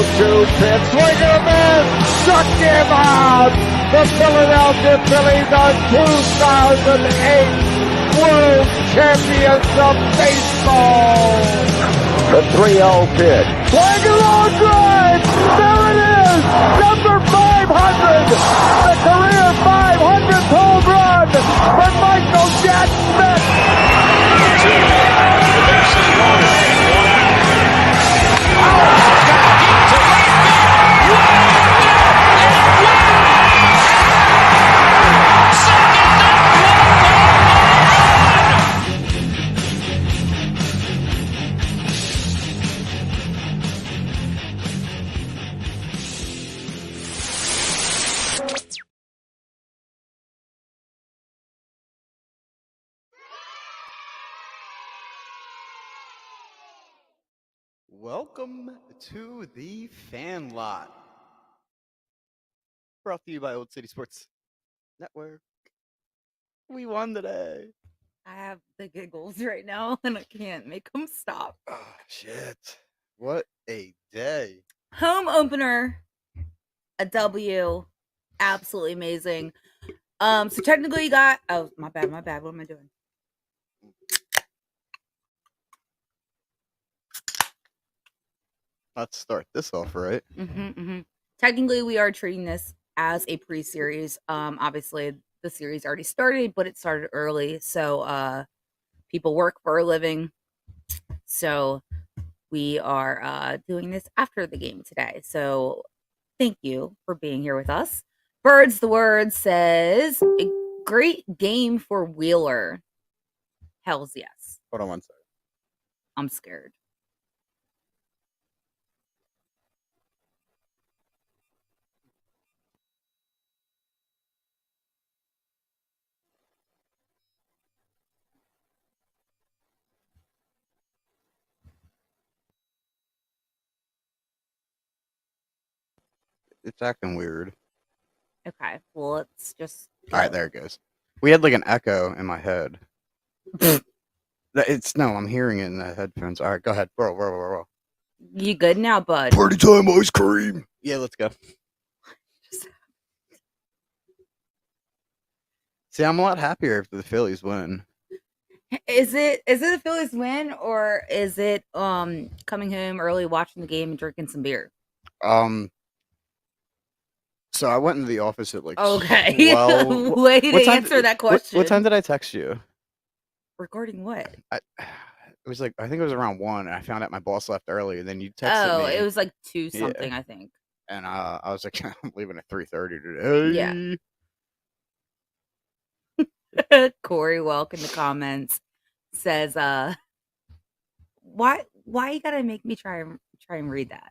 0-2 pitch. Swing and a miss. Struck him out. The Philadelphia Phillies are 2008 World Champions of Baseball. The 3-0 pitch. Swing and long drive. There it is. Number 500. The career 500th home run for Michael Jack Smith. The bases loaded. 1 out. Welcome to the Fan Lot. Brought to you by Old City Sports Network. We won today. I have the giggles right now, and I can't make them stop. Oh, shit. What a day. Home opener, a W, absolutely amazing. So technically you got, oh, my bad. What am I doing? Let's start this off right. Technically, we are treating this as a pre-series. Obviously, the series already started, but it started early, so people work for a living. So we are doing this after the game today. So thank you for being here with us. Birds the Word says, a great game for Wheeler. Hells yes. Hold on one second. I'm scared. It's acting weird. Okay, well, let's just go. All right, there it goes. We had like an echo in my head. I'm hearing it in the headphones. All right, go ahead. Roll. You good now, bud? Party time ice cream. Yeah, let's go. See, I'm a lot happier if the Phillies win. Is it a Phillies win, or is it coming home early, watching the game, and drinking some beer? So I went into the office at like okay. 12. Way to answer that question. What time did I text you? Regarding what? It was like, I think it was around 1, and I found out my boss left early, and then you texted me. Oh, it was like 2 something, yeah. I think. And I was like, I'm leaving at 3:30 today. Yeah. Corey Welk in the comments says, why you gotta make me try and read that?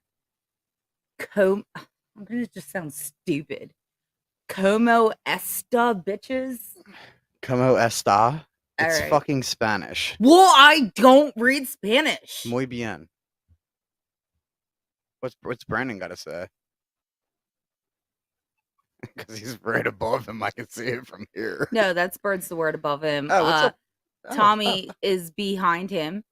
I'm gonna just sound stupid. Como esta, bitches? Como esta? It's right. Fucking Spanish. Well, I don't read Spanish. Muy bien. What's Brandon got to say? Because he's right above him. I can see it from here. No, that's Birds the Word above him. Oh, what's up? Tommy is behind him.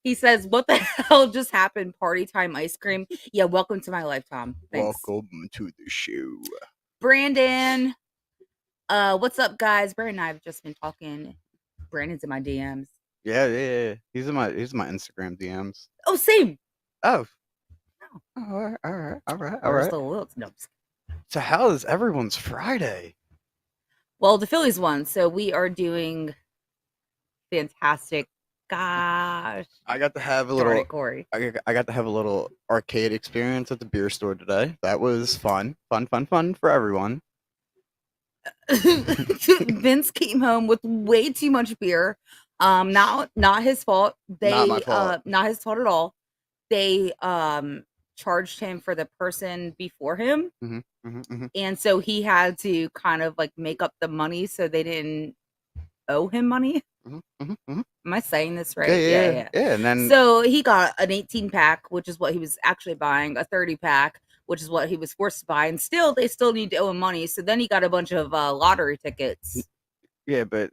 He says, what the hell just happened? Party time ice cream? Yeah, welcome to my life, Tom. Thanks. Welcome to the show. Brandon. What's up, guys? Brandon and I have just been talking. Brandon's in my DMs. Yeah. He's in my Instagram DMs. Oh, same. Oh. All right. So how is everyone's Friday? Well, the Phillies won, so we are doing fantastic. Gosh, I got to have a little. Corey. I got to have a little arcade experience at the beer store today. That was fun for everyone. Vince came home with way too much beer. Not his fault. Not my fault. Not his fault at all. They charged him for the person before him, and so he had to kind of like make up the money so they didn't owe him money. Am I saying this right? Yeah. And then so he got an 18-pack, which is what he was actually buying, a 30-pack, which is what he was forced to buy. And still, they still need to owe him money. So then he got a bunch of lottery tickets. Yeah, but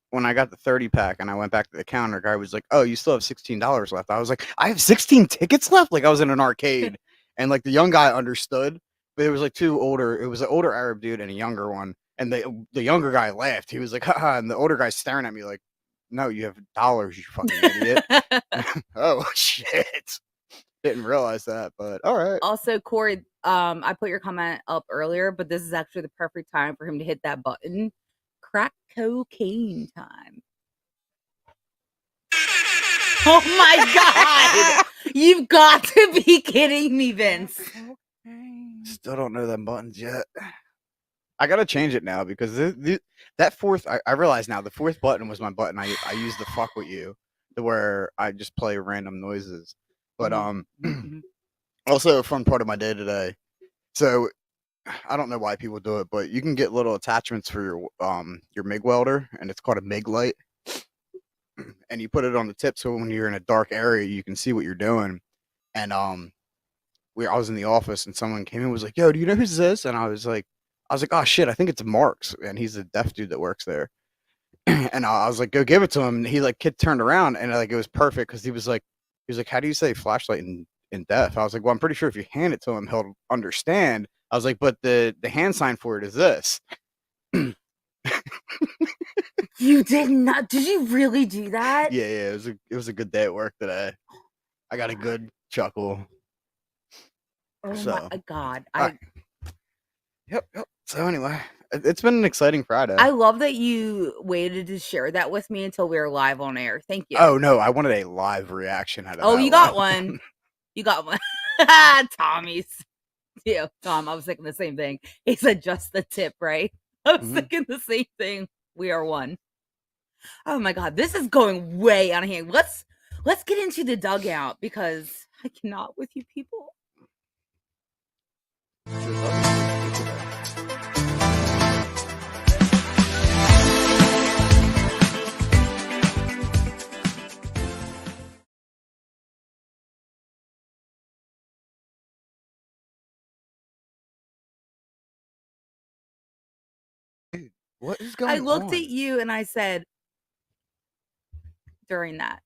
when I got the 30-pack and I went back to the counter, guy was like, "Oh, you still have $16 left." I was like, "I have 16 tickets left?" Like I was in an arcade, and like the young guy understood, but it was like two older. It was an older Arab dude and a younger one, and the younger guy laughed. He was like, "Haha," and the older guy staring at me like, "No, you have dollars, you fucking idiot." Oh shit! Didn't realize that, but all right. Also, Corey, I put your comment up earlier, but this is actually the perfect time for him to hit that button. Crack cocaine time. Oh my god! You've got to be kidding me, Vince. Still don't know them buttons yet. I gotta change it now because that fourth, I realize now the fourth button was my button I used to fuck with you, to where I just play random noises. But also a fun part of my day today. So I don't know why people do it, but you can get little attachments for your MIG welder, and it's called a MIG light. And you put it on the tip so when you're in a dark area you can see what you're doing. And I was in the office and someone came in and was like, "Yo, do you know who this is?" And I was like, "Oh shit, I think it's Mark's," and he's a deaf dude that works there. And I was like, "Go give it to him." And he like kid turned around and like it was perfect because he was like, "How do you say flashlight in deaf?" I was like, "Well, I'm pretty sure if you hand it to him, he'll understand." I was like, "But the hand sign for it is this." You did not? Did you really do that? Yeah, it was a good day at work today. I got a good chuckle. Oh So, my god! Yep. So anyway, it's been an exciting Friday. I love that you waited to share that with me until we were live on air. Thank you. Oh no, I wanted a live reaction out of that. You got one. You got one. Tommy's. Yeah, Tom, I was thinking the same thing. He said just the tip, right? I was thinking the same thing. We are one. Oh my god, this is going way out of hand. Let's get into the dugout because I cannot with you people. What is going on? I looked at you and I said during that.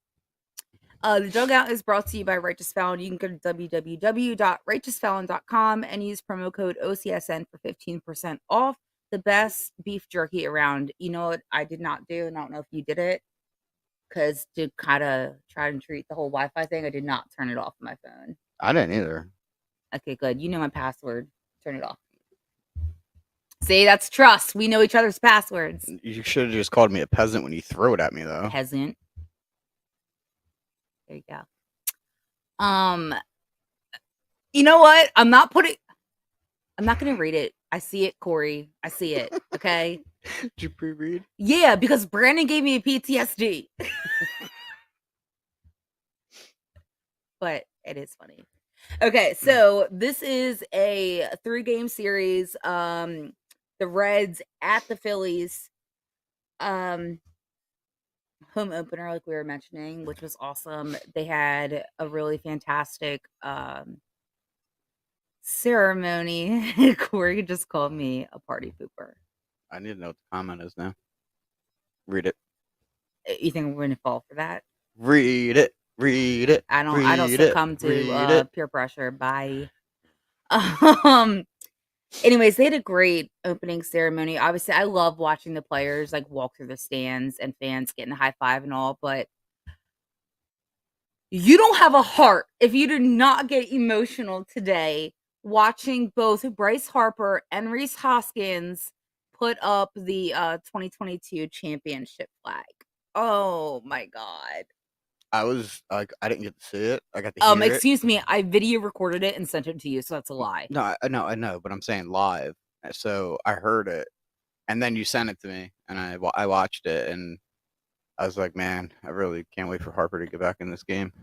The dugout is brought to you by Righteous Felon. You can go to www.righteousfelon.com and use promo code OCSN for 15% off the best beef jerky around. You know what I did not do, and I don't know if you did it, because to kind of try and treat the whole Wi-Fi thing, I did not turn it off on my phone. I didn't either. Okay, good. You know my password. Turn it off. See, that's trust. We know each other's passwords. You should have just called me a peasant when you threw it at me, though. Peasant. There you go. You know what? I'm not going to read it. I see it, Corey. I see it. Okay. Did you pre-read? Yeah, because Brandon gave me a PTSD. But it is funny. Okay, so this is a 3-game series. The Reds at the Phillies. Home opener, like we were mentioning, which was awesome. They had a really fantastic ceremony. Corey just called me a party pooper. I need to know what the comment is now. Read it. You think we're gonna fall for that? Read it. I don't succumb to peer pressure. Bye. Anyways, they had a great opening ceremony. Obviously, I love watching the players like walk through the stands and fans getting a high five and all, but you don't have a heart if you do not get emotional today watching both Bryce Harper and Rhys Hoskins put up the 2022 championship flag. Oh my god. I didn't get to see it. I got to hear it. Excuse me, I video recorded it and sent it to you, so that's a lie. No, I know, but I'm saying live. So I heard it, and then you sent it to me, and I watched it, and I was like, man, I really can't wait for Harper to get back in this game.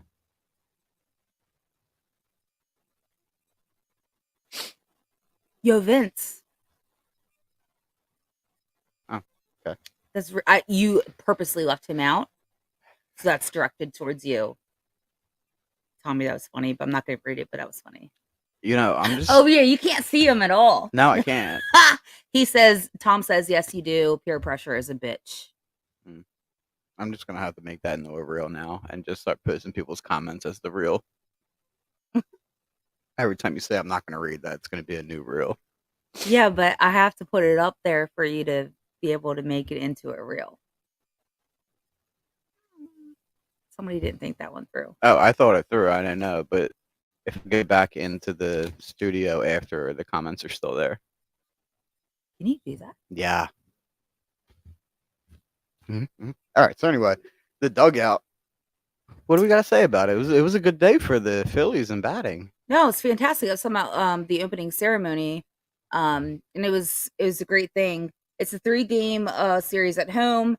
Yo, Vince. Oh, okay. You purposely left him out, so that's directed towards you. Tommy, that was funny, but I'm not going to read it, but that was funny. You know, I'm just. Oh yeah, you can't see him at all. No, I can't. He says, Tom says, yes, you do. Peer pressure is a bitch. I'm just gonna have to make that into a reel now and just start posting people's comments as the reel. Every time you say I'm not gonna read that, it's gonna be a new reel. Yeah, but I have to put it up there for you to be able to make it into a reel. Somebody didn't think that one through. Oh, I thought it through. I didn't know, but if we get back into the studio after the comments are still there. Can you do that? Yeah. Mm-hmm. All right. So anyway, the dugout. What do we got to say about it? It was a good day for the Phillies in batting. No, it's fantastic. I was talking about the opening ceremony, and it was a great thing. It's a 3-game series at home.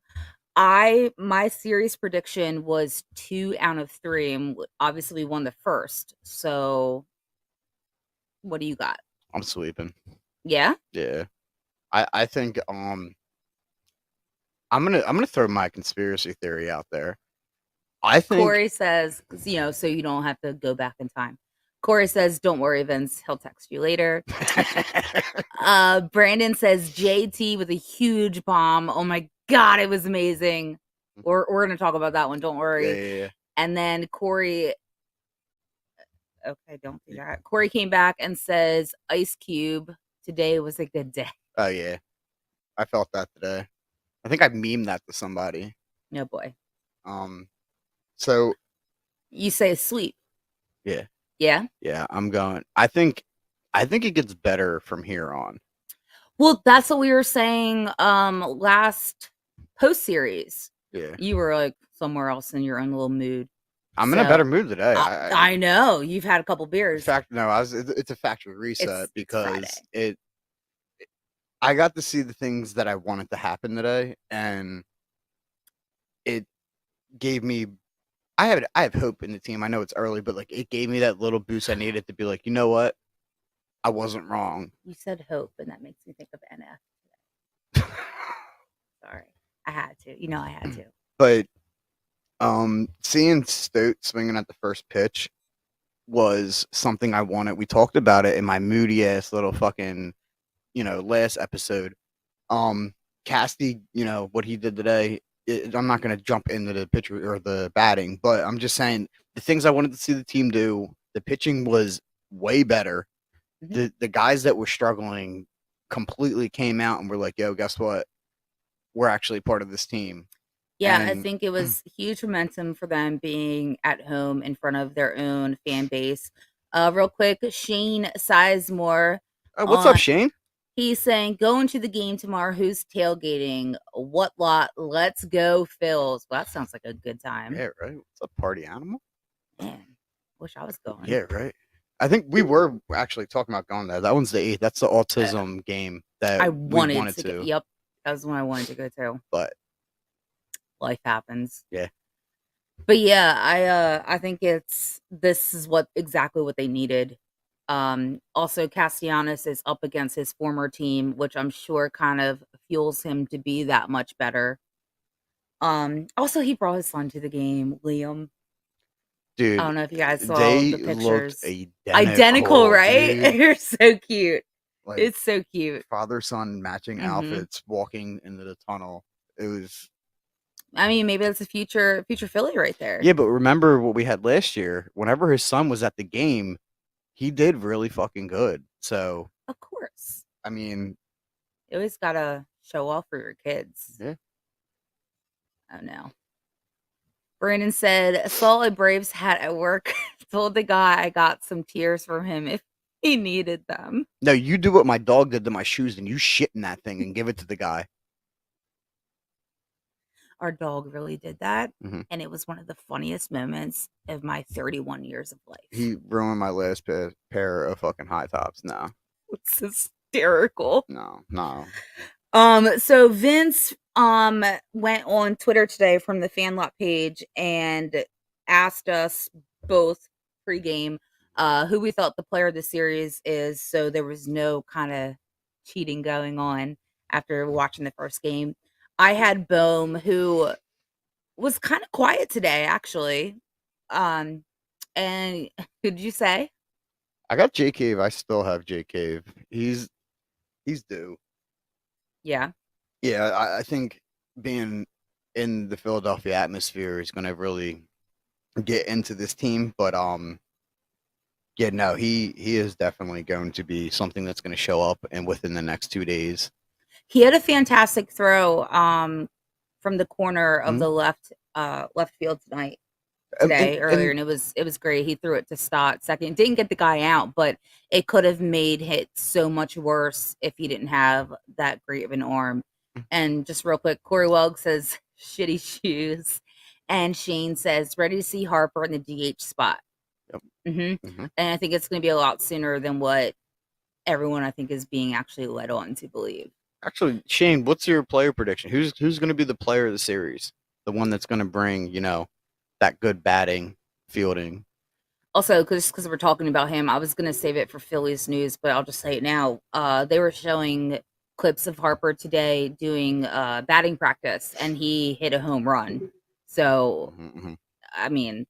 My series prediction was 2 out of 3, and obviously we won the first. So, what do you got? I'm sweeping. Yeah. Yeah. I think I'm gonna throw my conspiracy theory out there. I think Corey says, so you don't have to go back in time. Corey says, don't worry, Vince. He'll text you later. Brandon says JT with a huge bomb. Oh my God, it was amazing. We're going to talk about that one. Don't worry. Yeah. And then Corey, okay, don't do that. Corey came back and says, Ice Cube, today was a good day. Oh yeah, I felt that today. I think I memed that to somebody. No boy. So you say sweep. Yeah. Yeah. Yeah, I'm going. I think it gets better from here on. Well, that's what we were saying last post series. Yeah. You were like somewhere else in your own little mood. I'm in a better mood today. I know. You've had a couple beers. It's a factory reset because I got to see the things that I wanted to happen today, and it gave me. I have hope in the team. I know it's early, but like it gave me that little boost I needed to be like, you know what, I wasn't wrong. You said hope, and that makes me think of NF. Sorry, I had to. I had to. But seeing Stote swinging at the first pitch was something I wanted. We talked about it in my moody ass little fucking, last episode. Casty, what he did today. I'm not going to jump into the pitcher or the batting, but I'm just saying the things I wanted to see the team do. The pitching was way better. Mm-hmm. The guys that were struggling completely came out and were like, "Yo, guess what? We're actually part of this team." Yeah, I think it was huge momentum for them being at home in front of their own fan base. Real quick, Shane Sizemore. What's up, Shane? He's saying, going to the game tomorrow. Who's tailgating? What lot? Let's go, Phils. Well, that sounds like a good time. Yeah, right. What's up, party animal? Man, wish I was going. Yeah, right. I think we were actually talking about going there. That one's the 8th. That's the autism game that I wanted to. Yep, that was one I wanted to go to. But life happens. Yeah. But yeah, I think this is exactly what they needed. Also, Castellanos is up against his former team, which I'm sure kind of fuels him to be that much better. Also, he brought his son to the game, Liam. Dude, I don't know if you guys saw the pictures. Identical, right? They're so cute. Like, it's so cute. Father-son matching outfits, walking into the tunnel. It was. I mean, maybe that's a future Philly right there. Yeah, but remember what we had last year? Whenever his son was at the game, he did really fucking good. So, of course. I mean, you always gotta show off for your kids. Yeah. Oh no. Brandon said, saw a Braves hat at work. Told the guy I got some tears from him if he needed them. No, you do what my dog did to my shoes, and you shit in that thing and give it to the guy. Our dog really did that, and it was one of the funniest moments of my 31 years of life. He ruined my last pair of fucking high tops. No. It's hysterical. No. So Vince went on Twitter today from the fan lot page and asked us both pregame who we thought the player of the series is, so there was no kind of cheating going on after watching the first game. I had Bohm, who was kind of quiet today, actually. And who did you say? I got J Cave. I still have J Cave. He's due. Yeah. Yeah, I think being in the Philadelphia atmosphere is going to really get into this team. But yeah, no, he is definitely going to be something that's going to show up and within the next 2 days. He had a fantastic throw from the corner of Mhm. the left field And, today earlier, and and it was great. He threw it to Stott second. Didn't get the guy out, but it could have made it so much worse if he didn't have that great of an arm. And just real quick, Corey Welg says shitty shoes, and Shane says ready to see Harper in the DH spot. Yep. And I think it's going to be a lot sooner than what everyone I think is being actually led on to believe. Actually, Shane, what's your player prediction? Who's going to be the player of the series? The one that's going to bring, that good batting, fielding. Also, because we're talking about him, I was gonna save it for Phillies news, but I'll just say it now. They were showing clips of Harper today doing batting practice, and he hit a home run. So, Mhm. I mean,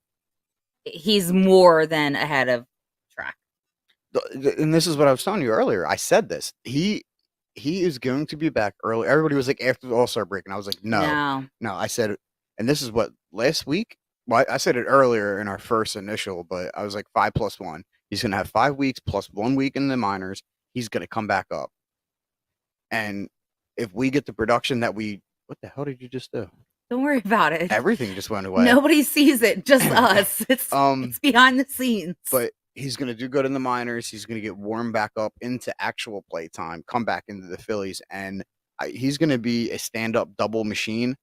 he's more than ahead of track. And this is what I was telling you earlier. I said this. He is going to be back early. Everybody was like after the All-Star break, and I was like, no. I said, and this is what last week. Well, I said it earlier in our first initial, but I was like 5+1. He's going to have 5 weeks plus 1 week in the minors. He's going to come back up, and if we get the production that what the hell did you just do? Don't worry about it. Everything just went away. Nobody sees it, just us. It's behind the scenes. But he's going to do good in the minors. He's going to get warmed back up into actual play time, come back into the Phillies, and he's going to be a stand-up double machine.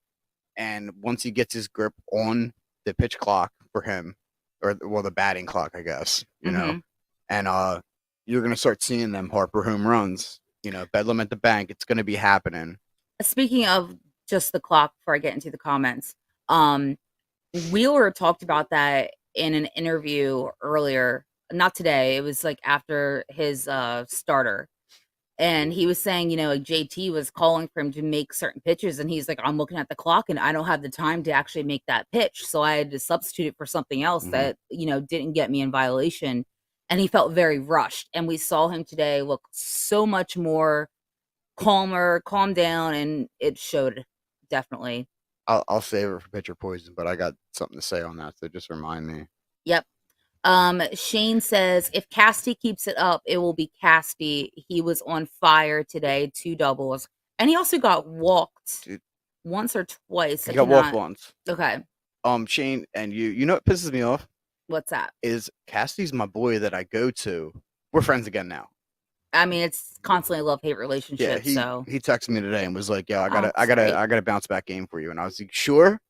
And once he gets his grip on the pitch clock for him, or the batting clock, I guess, and you're going to start seeing them Harper home runs. Bedlam at the bank. It's going to be happening. Speaking of just the clock, before I get into the comments, Wheeler talked about that in an interview earlier, not today. It was like after his starter. And he was saying, like JT was calling for him to make certain pitches, and he's like, I'm looking at the clock and I don't have the time to actually make that pitch. So I had to substitute it for something else that, didn't get me in violation. And he felt very rushed. And we saw him today look so much more calmer, calm down, and it showed definitely. I'll save it for pitcher poison, but I got something to say on that, so just remind me. Yep. Shane says if Casty keeps it up, it will be Casty. He was on fire today, 2 doubles, and he also got walked once or twice. He got walked once. Okay. Shane, and you know what pisses me off? What's that? Is Casty's my boy that I go to. We're friends again now. I mean, it's constantly a love-hate relationship. Yeah, he texted me today and was like, "Yo, I gotta bounce back game for you." And I was like, "Sure."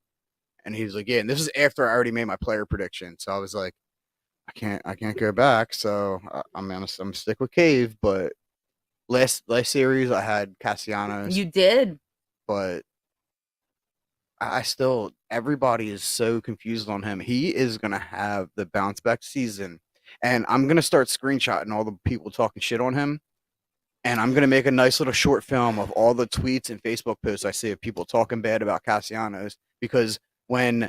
And he was like, "Yeah." And this is after I already made my player prediction, so I was like, I can't go back. So I'm gonna stick with Cave. But last series I had Castellanos. You did, but I still, everybody is so confused on him. He is gonna have the bounce back season, and I'm gonna start screenshotting all the people talking shit on him. And I'm going to make a nice little short film of all the tweets and Facebook posts I see of people talking bad about Castellanos, because when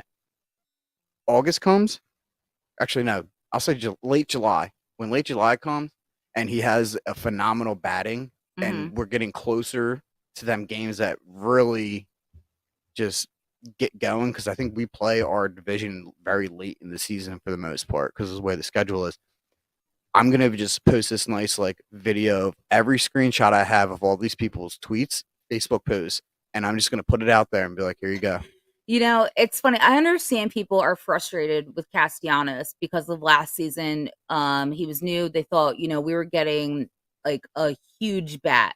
August comes, actually, no, I'll say late July. When late July comes and he has a phenomenal batting and we're getting closer to them games that really just get going, because I think we play our division very late in the season for the most part because of the way the schedule is. I'm going to just post this nice video of every screenshot I have of all these people's tweets, Facebook posts, and I'm just going to put it out there and be like, here you go. It's funny. I understand people are frustrated with Castellanos because of last season. He was new. They thought, we were getting like a huge bat.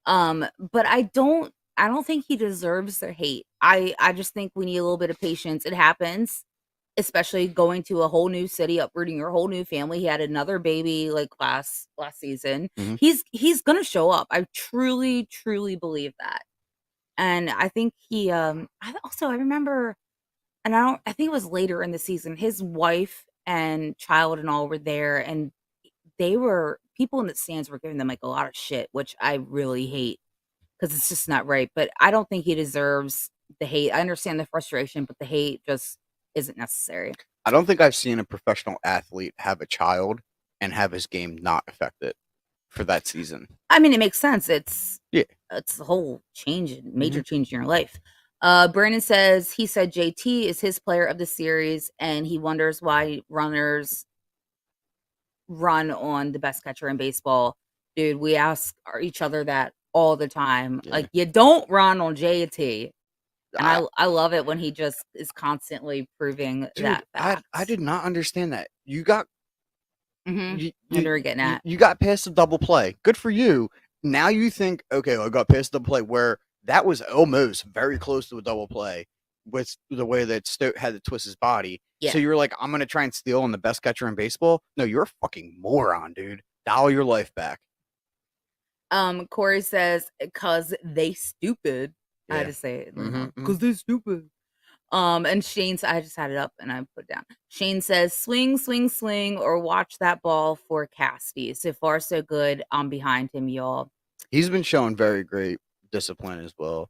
But I don't think he deserves their hate. I just think we need a little bit of patience. It happens. Especially going to a whole new city, uprooting your whole new family. He had another baby last season. He's gonna show up. I truly, truly believe that. And I think he I remember, and I think it was later in the season, his wife and child and all were there, and people in the stands were giving them a lot of shit, which I really hate because it's just not right. But I don't think he deserves the hate. I understand the frustration, but the hate just isn't necessary. I don't think I've seen a professional athlete have a child and have his game not affected for that season. I mean, it makes sense. It's Yeah. the whole major change in your life. Brandon says he said JT is his player of the series, and he wonders why runners run on the best catcher in baseball. Dude, we ask each other that all the time. Yeah. Like, you don't run on JT. And I, I love it when he just is constantly proving dude, that fact. I did not understand that. You got I wonder we're getting at. you got past the double play. Good for you. Now you think, okay, I got past the double play, where that was almost very close to a double play with the way that Stoke had to twist his body. Yeah. So you're like, I'm gonna try and steal on the best catcher in baseball. No, you're a fucking moron, dude. Dial your life back. Corey says, cause they stupid. I had Yeah. to say it. Mhm, Cause they stupid. And Shane, I just had it up and I put it down. Shane says, swing, swing, swing, or watch that ball for Casty. So far, so good. I'm behind him, y'all. He's been showing very great discipline as well.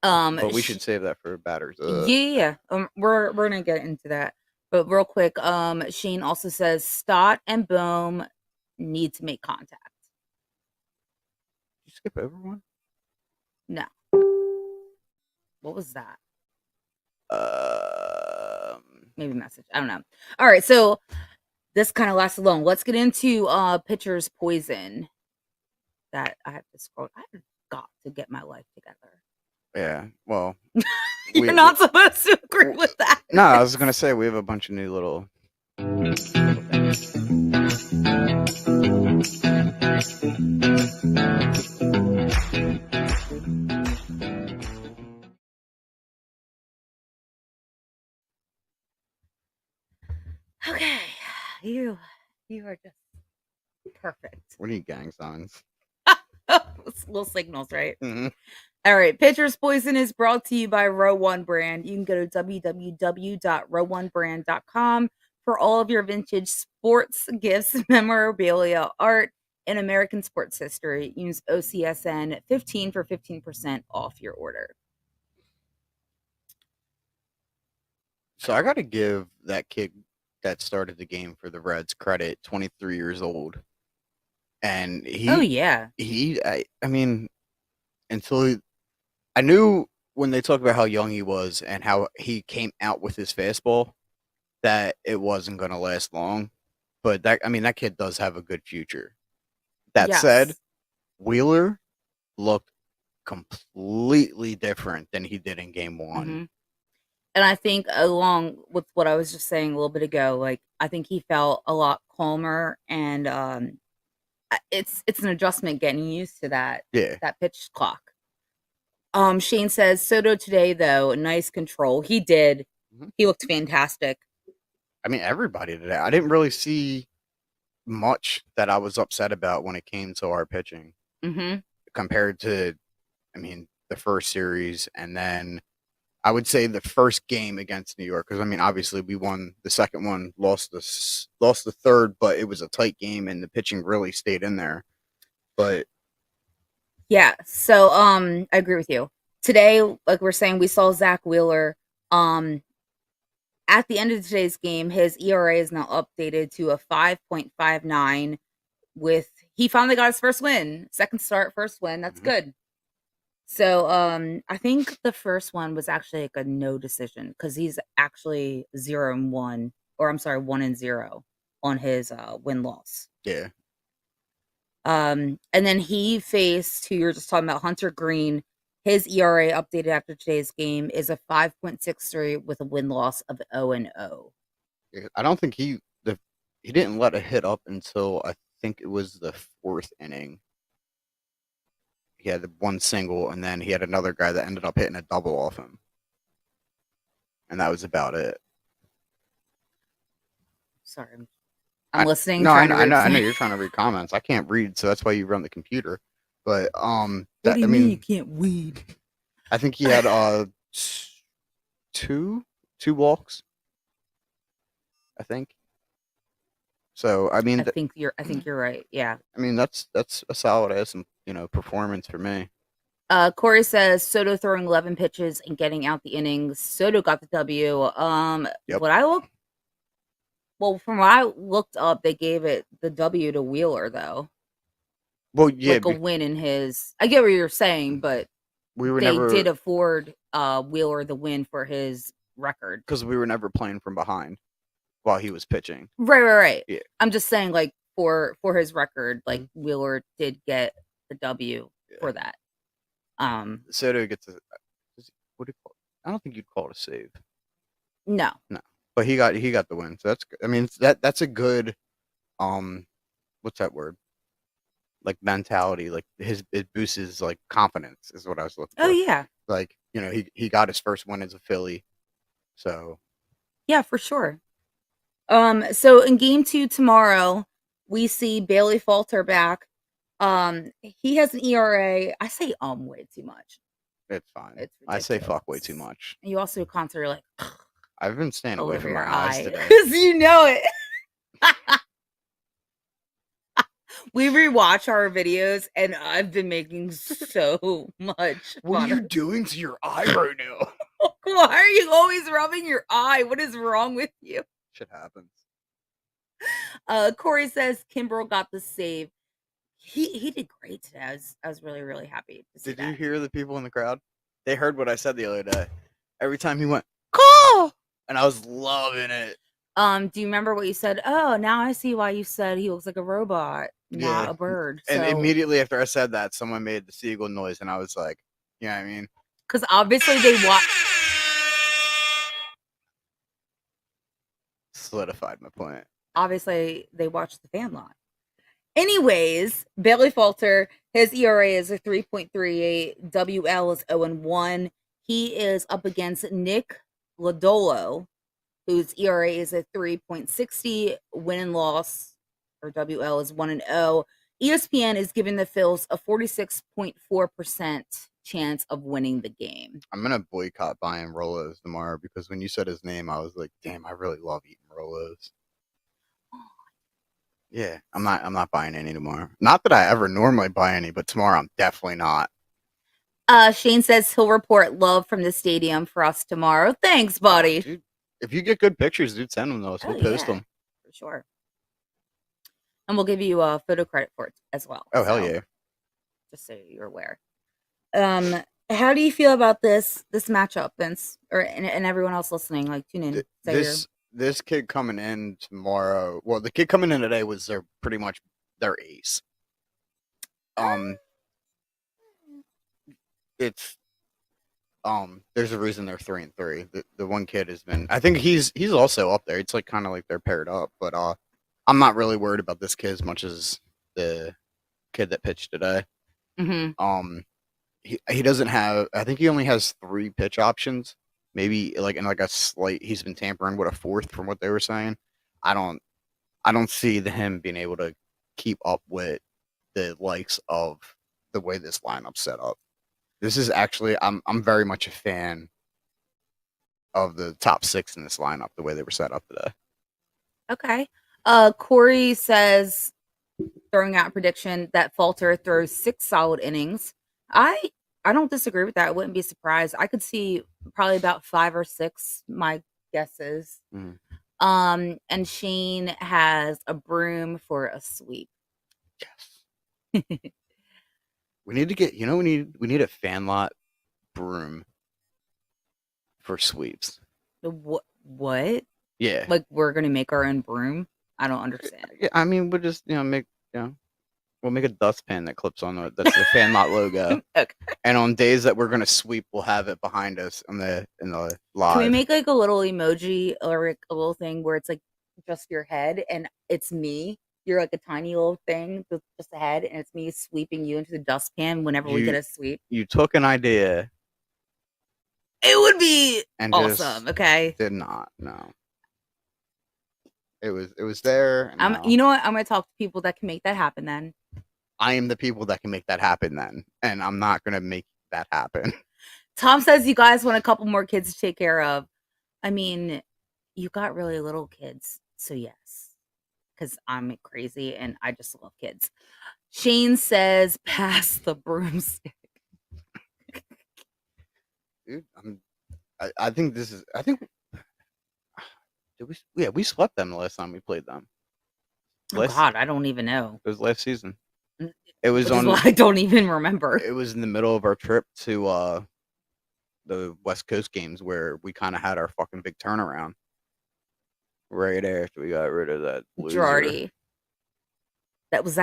But we should save that for batters. Yeah. We're gonna get into that. But real quick, Shane also says Stott and Bohm need to make contact. Did you skip over one? No. What was that? Maybe message. I don't know. All right, so this kind of lasted long. Let's get into pitcher's poison. That I have to scroll. I've got to get my life together. Yeah. Well, you're not supposed to agree with that. No, I was gonna say we have a bunch of new little. Okay, you are just perfect. What are you gang signs? Little signals, right? Mm-hmm. All right, Pitcher's Poison is brought to you by Row One Brand. You can go to www.row1brand.com for all of your vintage sports gifts, memorabilia, art, and American sports history. Use OCSN 15 for 15% off your order. So I got to give that kid that started the game for the Reds credit. 23 years old, and I mean, I knew when they talked about how young he was and how he came out with his fastball that it wasn't going to last long. But that kid does have a good future. That said, Wheeler looked completely different than he did in game one. Mm-hmm. And I think along with what I was just saying a little bit ago, like I think he felt a lot calmer, and it's an adjustment getting used to that pitch clock. Shane says Soto today though, nice control. He did. Mm-hmm. He looked fantastic. I mean, everybody today. I didn't really see much that I was upset about when it came to our pitching compared to, the first series, and then I would say the first game against New York, because obviously we won the second one, lost the third, but it was a tight game and the pitching really stayed in there. But yeah, so I agree with you. Today, like we're saying, we saw Zach Wheeler. At the end of today's game, his ERA is now updated to a 5.59. He finally got his first win, second start, first win. That's good. So I think the first one was actually like a no decision because he's actually 0-1, or I'm sorry, 1-0 on his win-loss. Yeah. And then he faced, who you were just talking about, Hunter Green. His ERA updated after today's game is a 5.63 with a win-loss of 0-0. I don't think he didn't let a hit up until I think it was the fourth inning. He had one single, and then he had another guy that ended up hitting a double off him. And that was about it. Sorry. I'm listening. No, I know you're trying to read comments. I can't read, so that's why you run the computer. But what do you mean you can't read? I think he had two walks. I think. So I think you're right. Yeah. That's a solid ass performance for me. Corey says Soto throwing 11 pitches and getting out the innings. Soto got the W. What I look Well, from what I looked up, they gave it the W to Wheeler, though. Well, yeah, Like a win in his. I get what you're saying, but we were they never did afford Wheeler the win for his record. because we were never playing from behind while he was pitching. Right. Yeah. I'm just saying, like for his record, like Wheeler did get the W for that. Soto gets what do you call it? I don't think you'd call it a save. No, But he got the win. So that's good. I mean that's a good what's that word? Like mentality. Like it boosts his like confidence is what I was looking for. Oh yeah, Like, you know, he got his first win as a Philly. So yeah, for sure. So in game 2 tomorrow, we see Bailey Falter back. He has an ERA. I say way too much. it's fine. It's I say ridiculous. fuck way too much. You also constantly like I've been staying all away over from your my eyes eye today. because you know it. We rewatch our videos, and I've been making so much What are fun. you doing to your eye right now? Why are you always rubbing your eye? What is wrong with you? Shit happens. Corey says Kimbrel got the save. He did great today. I was really, really happy to see Did that. you hear the people in the crowd? They heard what I said the other day. Every time he went, call! And I was loving it. Do you remember what you said? Oh, now I see why you said he looks like a robot, not a bird. And So, immediately after I said that, someone made the seagull noise, and I was like, you know what I mean? because obviously they Solidified my point. obviously they watched the fan line. Anyways, Bailey Falter, his ERA is a 3.38. WL is 0-1. He is up against Nick Lodolo, whose ERA is a 3.60. Win and loss, or WL, is 1-0. ESPN is giving the Phils a 46.4% chance of winning the game. I'm gonna boycott buying Rolos tomorrow because when you said his name, I was like, damn, I really love eating Rolos. Yeah, I'm not buying any tomorrow. Not that I ever normally buy any, but tomorrow I'm definitely not. Shane says he'll report love from the stadium for us tomorrow. Thanks, buddy. Dude, if you get good pictures, dude, send them to us. We'll post them. For sure. And we'll give you a photo credit for it as well. Oh, hell yeah. Just so you're aware. How do you feel about this matchup, Vince, and everyone else listening? Like, tune in. This kid coming in tomorrow. Well, the kid coming in today was pretty much their ace. It's there's a reason they're 3-3. The one kid has been. I think he's also up there. It's like kind of like they're paired up, but I'm not really worried about this kid as much as the kid that pitched today. Mm-hmm. He doesn't have. I think he only has 3 pitch options. Maybe like in like a slight. He's been tampering with a 4th from what they were saying. I don't see him being able to keep up with the likes of the way this lineup's set up. This is actually I'm very much a fan of the top 6 in this lineup, the way they were set up today. Okay. Corey says, throwing out a prediction that Falter throws 6 solid innings. I don't disagree with that. I wouldn't be surprised. I could see probably about 5 or 6, my guess is. Mm. And Shane has a broom for a sweep. Yes. We need to get, we need a fan lot broom for sweeps. What? Yeah. Like we're gonna make our own broom? I don't understand. Yeah, I mean, we'll just we'll make a dustpan that clips on that's the fan lot logo. Okay. And on days that we're gonna sweep, we'll have it behind us in the live. Can we make like a little emoji or like a little thing where it's like just your head and it's me? You're like a tiny little thing with just a head, and it's me sweeping you into the dustpan whenever we get a sweep. You took an idea. It would be and awesome. Okay. Did not. No. It was there. You know what? I'm gonna talk to people that can make that happen. Then I am the people that can make that happen. Then, and I'm not gonna make that happen. Tom says you guys want a couple more kids to take care of. I mean, you got really little kids, so yes, because I'm crazy and I just love kids. Shane says, "Pass the broomstick." Dude, I think this is. I think Did we? Yeah, we swept them the last time we played them. Oh God, I don't even know. It was last season. Which It was is why I don't even remember. It was in the middle of our trip to the West Coast games where we kind of had our fucking big turnaround. Right after we got rid of that loser. Girardi. That was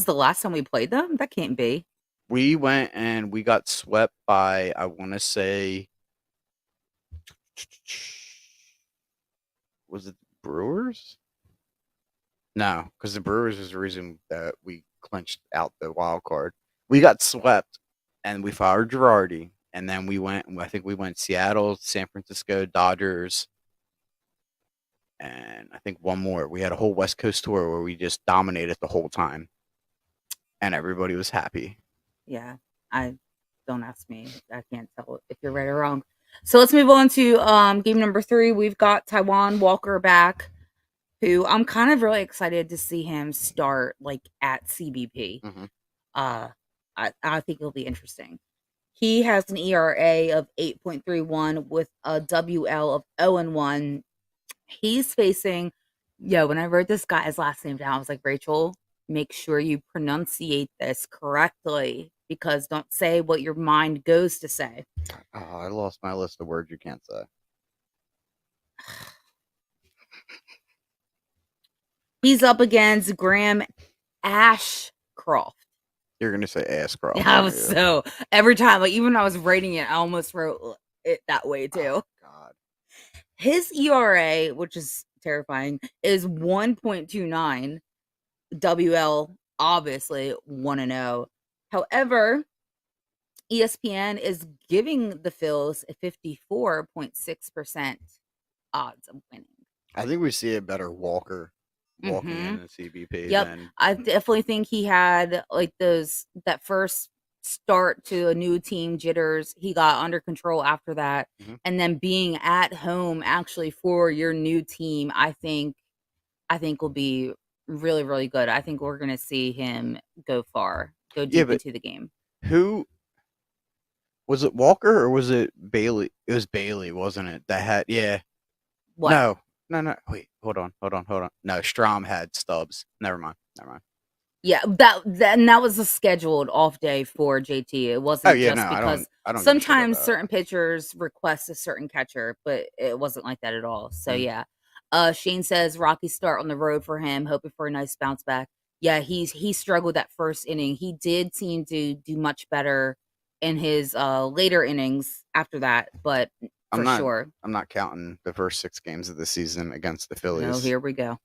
the last time we played them? That can't be. We went and we got swept by, I want to say, was it Brewers? No, because the Brewers was the reason that we clinched out the wild card. We got swept, and we fired Girardi, and then we went. I think we went Seattle, San Francisco, Dodgers, and I think one more. We had a whole West Coast tour where we just dominated the whole time, and everybody was happy. Yeah, don't ask me. I can't tell if you're right or wrong. So let's move on to game number 3. We've got Taijuan Walker back, who I'm kind of really excited to see him start like at CBP. Mm-hmm. I think it'll be interesting. He has an ERA of 8.31 with a WL of 0-1. He's facing, when I wrote this guy's last name down, I was like, Rachel, make sure you pronunciate this correctly, because don't say what your mind goes to say. Oh, I lost my list of words you can't say. He's up against Graham Ashcroft. You're gonna say Ashcroft. Yeah, I was so every time, like even when I was writing it, I almost wrote it that way too. Oh, God. His ERA, which is terrifying, is 1.29. WL obviously 1-0. However, ESPN is giving the Phils a 54.6% odds of winning. I think we see a better Walker walking Mhm. in the CBP. Yep, than I definitely think he had like that first start to a new team jitters. He got under control after that, Mhm. and then being at home actually for your new team, I think will be really, really good. I think we're gonna see him go far, go deep into the game. Who was it? Walker or was it Bailey? It was Bailey, wasn't it? That had What? No. Wait, hold on. No, Strom had Stubbs. Never mind. Yeah, that was a scheduled off day for JT. It wasn't because I don't sometimes certain pitchers request a certain catcher, but it wasn't like that at all. So yeah. Shane says rocky start on the road for him, hoping for a nice bounce back. Yeah, he struggled that first inning. He did seem to do much better in his later innings after that, but sure. I'm not counting the first 6 games of the season against the Phillies. No, here we go.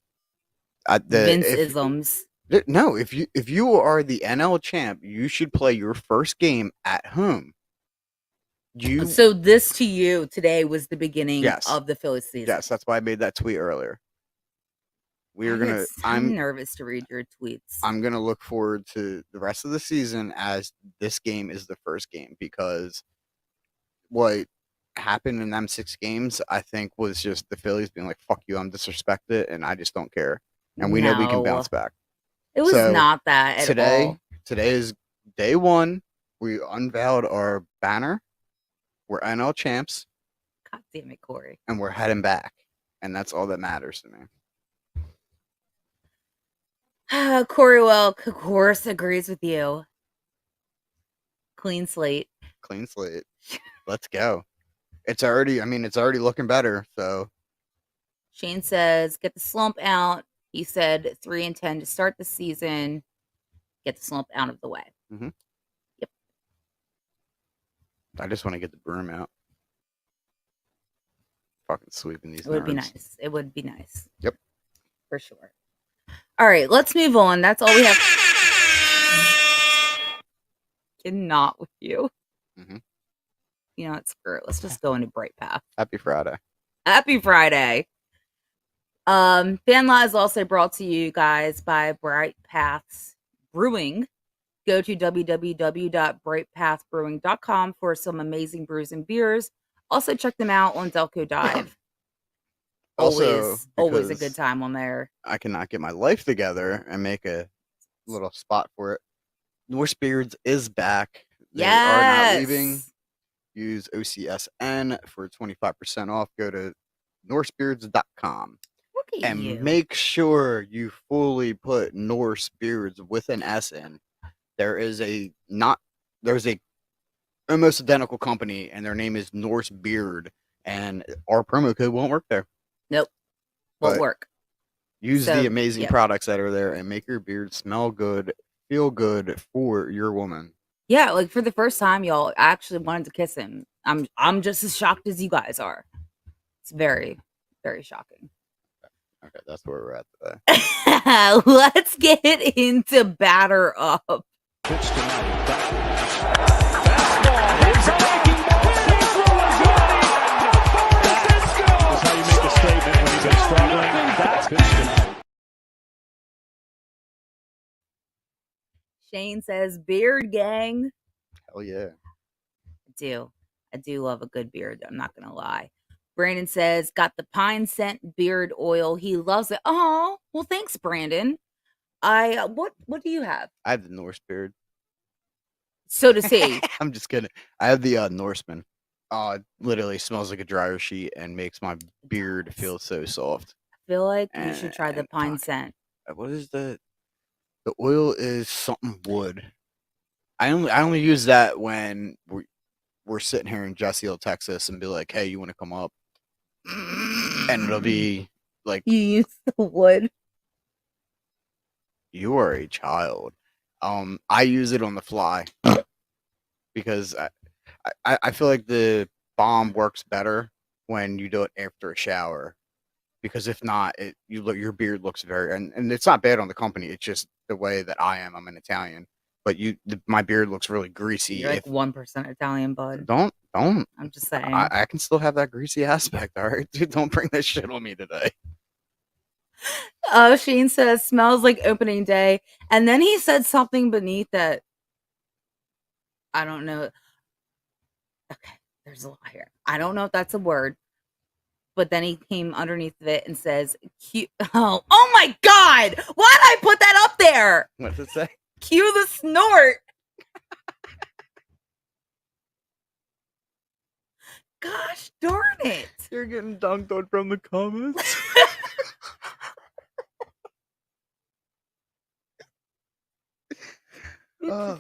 Vince-isms. No, if you are the NL champ, you should play your first game at home. So this to you today was the beginning of the Phillies season. Yes, that's why I made that tweet earlier. I'm nervous to read your tweets. I'm gonna look forward to the rest of the season as this game is the first game, because what happened in them 6 games, I think, was just the Phillies being like, "Fuck you, I'm disrespected, and I just don't care." And we know we can bounce back. It was not that at all. Today is day 1. We unveiled our banner. We're NL champs. God damn it, Corey. And we're heading back. And that's all that matters to me. Corey of course, agrees with you. Clean slate. Let's go. It's already looking better, so. Shane says, get the slump out. He said 3-10 to start the season. Get the slump out of the way. Mm-hmm. Yep. I just want to get the broom out. Fucking sweeping these. It would be nice. It would be nice. Yep. For sure. All right, let's move on. That's all we have. Cannot with you. Mm-hmm. You know what? Screw it. Let's just go into Bright Path. Happy Friday. Happy Friday. FanLaw is also brought to you guys by Bright Paths Brewing. Go to www.brightpathbrewing.com for some amazing brews and beers. Also check them out on Delco Dive. Always a good time on there. I cannot get my life together and make a little spot for it. Norse Beards is back. They are not leaving. Use OCSN for 25% off. Go to NorseBeards.com. Look at And you. make sure you fully put Norse Beards with an S in. There's a almost identical company, and their name is Norse Beard, and our promo code won't work there. Nope. Won't But work. use So, the amazing yep. products that are there and make your beard smell good, feel good for your woman. Yeah, like for the first time, y'all, I actually wanted to kiss him. I'm just as shocked as you guys are. It's very, very shocking. Okay, that's where we're at today. Let's get into Batter Up. Pitch tonight. Fastball. It's a breaking ball. That's how you make a statement when you've been struggling. That's pitch tonight. Shane says, beard gang. Hell yeah. I do love a good beard. I'm not going to lie. Brandon says, got the pine scent beard oil. He loves it. Oh, well, thanks, Brandon. What do you have? I have the Norse beard. So does he. I'm just kidding. I have the Norseman. It literally smells like a dryer sheet and makes my beard feel so soft. I feel like you should try the And pine scent. What is the oil is something wood. I only use that when we're sitting here in Jesse, Texas, and be like, hey, you want to come up? And it'll be like, You use the wood. you are a child. I use it on the fly because I feel like the balm works better when you do it after a shower, because if not, your beard looks very, and it's not bad on the company. It's just the way that I am. I'm an Italian, but my beard looks really greasy. You're like 1% Italian, bud. Don't. I'm just saying. I can still have that greasy aspect. All right, dude, don't bring that shit on me today. Shane says, smells like opening day. And then he said something beneath that. I don't know. Okay, there's a lot here. I don't know if that's a word. But then he came underneath of it and says, oh my God! Why did I put that up there? What does it say? Cue the snort. Gosh darn it. You're getting dunked on from the comments. Oh,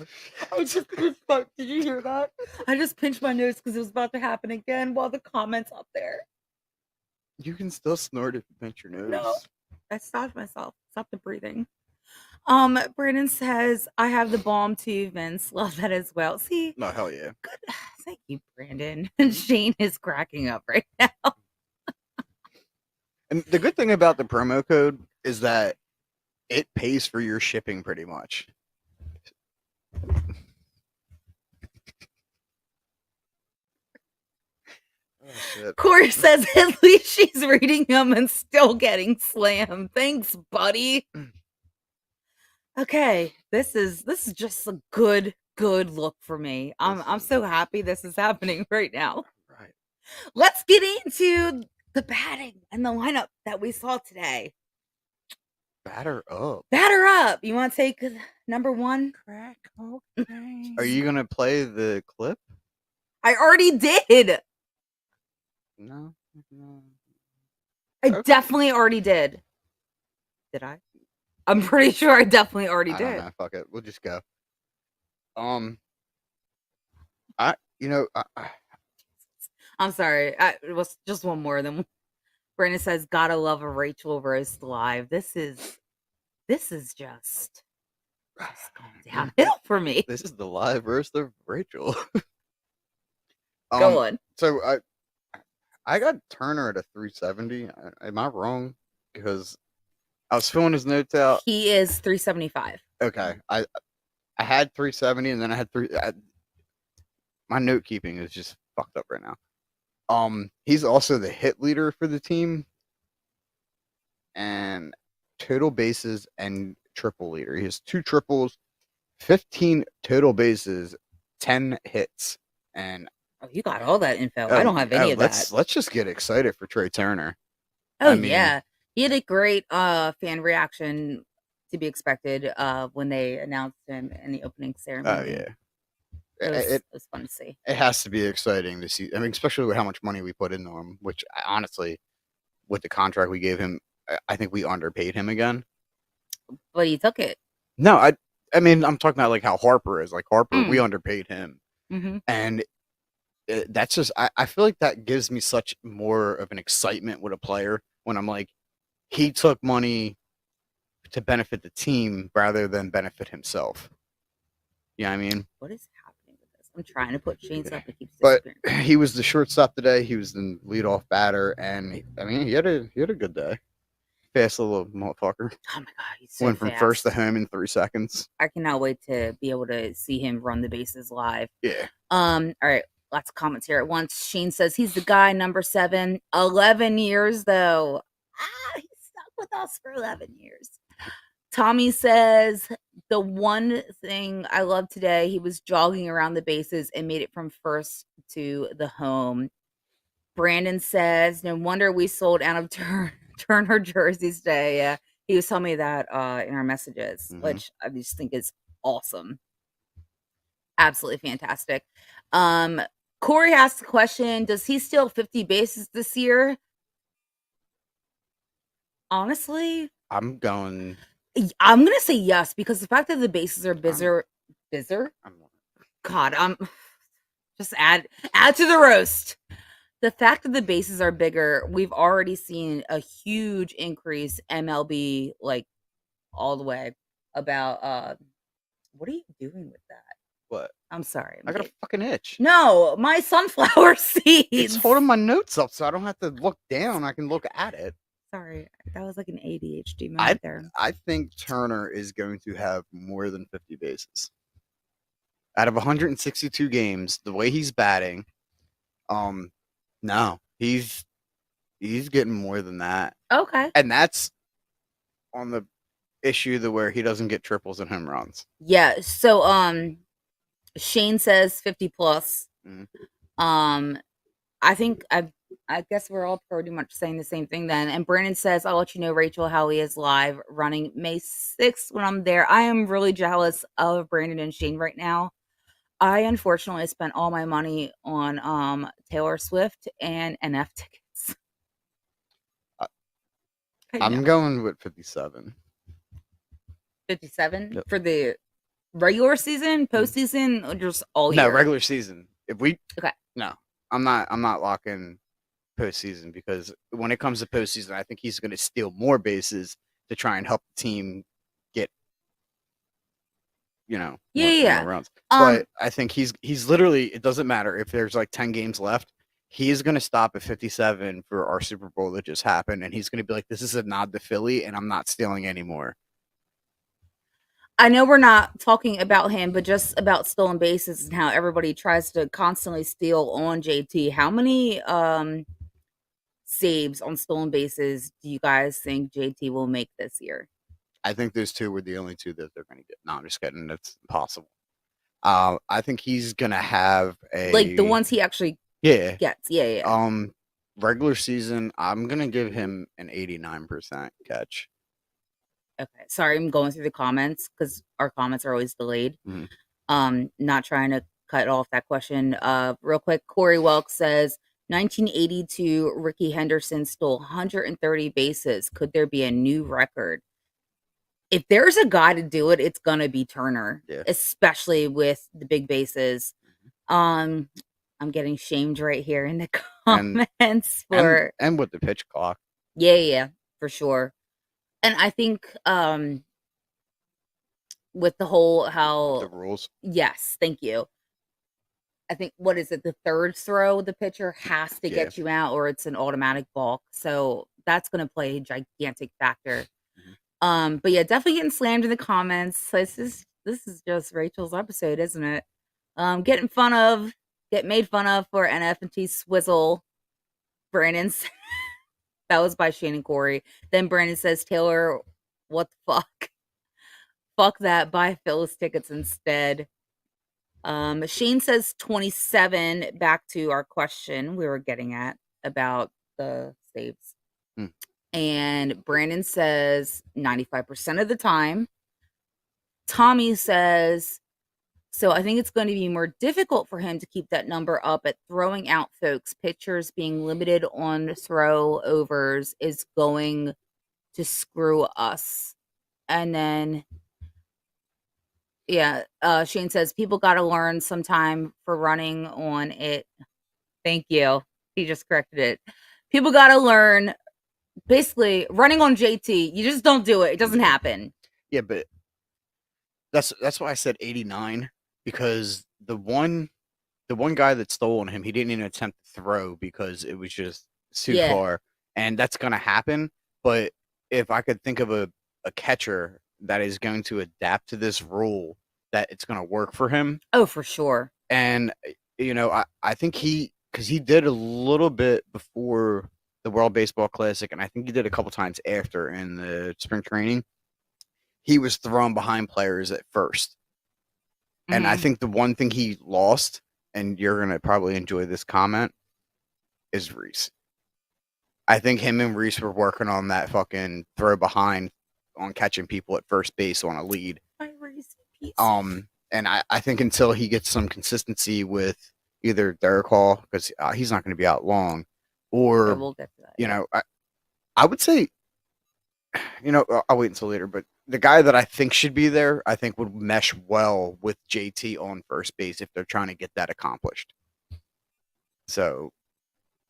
I just pinched my, did you hear that? I just pinched my nose because it was about to happen again while the comments up there. you can still snort if you pinch your nose. No. I stopped myself. Stopped the breathing. Brandon says, I have the balm too, Vince. Love that as well. See? No, hell yeah. Good. Thank you, Brandon. And Shane is cracking up right now. And the good thing about the promo code is that it pays for your shipping pretty much. Oh, shit. Corey says, at least she's reading them and still getting slammed. Thanks, buddy. Okay, this is just a good look for me. I'm so happy this is happening right now. Right. Let's get into the batting and the lineup that we saw today. Batter up. Batter up. You want to take number one? Crack cocaine. Are you gonna play the clip? I already did. No. I Okay. definitely already did. Did I? I'm pretty sure I definitely already I don't did. know. Fuck it. We'll just go. I'm sorry. It was just one more than Brandon says, gotta love a Rachel roast live. This is just going downhill for me. This is the live roast of Rachel. Go on. So I got Turner at a 370. Am I wrong? Because I was filling his notes out. He is 375. Okay, I had 370, and then I had my note keeping is just fucked up right now. He's also the hit leader for the team, and total bases and triple leader. He has 2 triples, 15 total bases, 10 hits, and Oh, you got all that info. I don't have any of that. Let's just get excited for Trey Turner. Oh, I mean- yeah. He had a great fan reaction to be expected when they announced him in the opening ceremony. Oh yeah. It was fun to see. It has to be exciting to see. I mean, especially with how much money we put into him, which honestly, with the contract we gave him, I think we underpaid him again. But he took it. No, I mean, I'm talking about like how Harper is. Like Harper, we Mm. underpaid him, Mm-hmm. and that's just I feel like that gives me such more of an excitement with a player when I'm like, he took money to benefit the team rather than benefit himself. You know what I mean? What is happening with this? I'm trying to put Shane's up. It keeps But disappearing. he was the shortstop today. He was the leadoff batter, and I mean, he had a good day. Fast little motherfucker. Oh my god, he's so Went from fast. first to home in 3 seconds. I cannot wait to be able to see him run the bases live. Yeah. All right. Lots of comments here at once. Shane says he's the guy, number 7. 11 years, though. He's stuck with us for 11 years. Tommy says the one thing I love today, he was jogging around the bases and made it from first to the home. Brandon says, no wonder we sold out of Turner jerseys today. Yeah, he was telling me that in our messages, which I just think is awesome. Absolutely fantastic. Corey asked the question, does he steal 50 bases this year? Honestly, I'm going to say yes, because the fact that the bases are bizzer. God, just add to the roast. The fact that the bases are bigger, we've already seen a huge increase MLB, like all the way. About what are you doing with that? What? I'm sorry. I got a fucking itch. No, my sunflower seeds. It's holding my notes up so I don't have to look down. I can look at it. Sorry, that was like an ADHD moment there. I think Turner is going to have more than 50 bases. Out of 162 games, the way he's batting, no, he's getting more than that. Okay. And that's on the issue where he doesn't get triples and home runs. Yeah. So Shane says 50 plus. I think I guess we're all pretty much saying the same thing then. And Brandon says, I'll let you know, Rachel, how he is live running May 6th when I'm there. I am really jealous of Brandon and Shane right now. I unfortunately spent all my money on Taylor Swift and NF tickets. I'm going with 57. 57 for the regular season, postseason, or just all year? No, regular season. If we okay, no, I'm not locking postseason, because when it comes to postseason, I think he's going to steal more bases to try and help the team get, more runs. But I think he's literally, it doesn't matter if there's like 10 games left. He is going to stop at 57 for our Super Bowl that just happened, and he's going to be like, this is a nod to Philly, and I'm not stealing anymore. I know we're not talking about him, but just about stolen bases and how everybody tries to constantly steal on JT. How many saves on stolen bases do you guys think JT will make this year? I think those two were the only two that they're going to get. No, I'm just kidding. That's impossible. I think he's going to have like the ones he actually gets. Yeah. Regular season, I'm going to give him an 89% catch. Okay, sorry, I'm going through the comments because our comments are always delayed. Not trying to cut off that question. Real quick, Corey Welk says 1982 Ricky Henderson stole 130 bases. Could there be a new record? If there's a guy to do it, it's gonna be Turner, especially with the big bases. I'm getting shamed right here in the comments and with the pitch clock. Yeah, for sure. And I think with the whole the rules. Yes, thank you. I think, what is it? The third throw, the pitcher has to get you out, or it's an automatic balk. So that's going to play a gigantic factor. But yeah, definitely getting slammed in the comments. This is just Rachel's episode, isn't it? Get made fun of for NF and T Swizzle. Brandon's that was by Shane and Corey. Then Brandon says, Taylor, what the fuck? Fuck that. Buy Phillies tickets instead. Shane says 27. Back to our question we were getting at about the saves. And Brandon says 95% of the time. Tommy says So I think it's going to be more difficult for him to keep that number up at throwing out folks. Pitchers being limited on throw overs is going to screw us. And then, yeah, Shane says people got to learn sometime for running on it. Thank you. He just corrected it. People got to learn. Basically, running on JT, you just don't do it. It doesn't happen. Yeah, but that's why I said 89, because the one guy that stole on him, he didn't even attempt to throw because it was just too far, and that's gonna happen. But if I could think of a catcher that is going to adapt to this rule, that it's gonna work for him. Oh, for sure. And I think because he did a little bit before the World Baseball Classic, and I think he did a couple times after in the spring training. He was thrown behind players at first. And I think the one thing he lost, and you're going to probably enjoy this comment, is Reese. I think him and Reese were working on that fucking throw behind on catching people at first base on a lead. And I think until he gets some consistency with either Derek Hall, because he's not going to be out long, or, we'll get to that, I would say, I'll wait until later, but the guy that I think should be there, I think would mesh well with JT on first base if they're trying to get that accomplished. So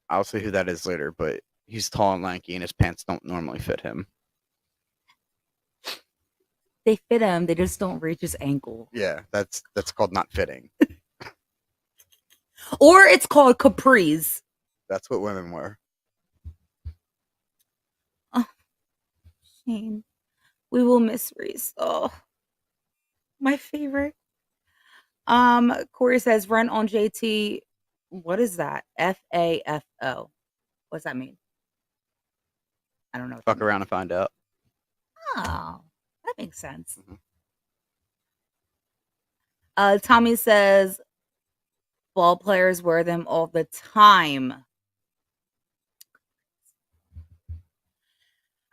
I'll say who that is later, but he's tall and lanky and his pants don't normally fit him. They fit him, they just don't reach his ankle. Yeah, that's called not fitting. Or it's called capris. That's what women wear. Oh, Shane. We will miss Reese. Oh, my favorite. Corey says, run on JT. What is that? FAFO. What's that mean? I don't know. Fuck around and find out. Oh, that makes sense. Tommy says, ball players wear them all the time.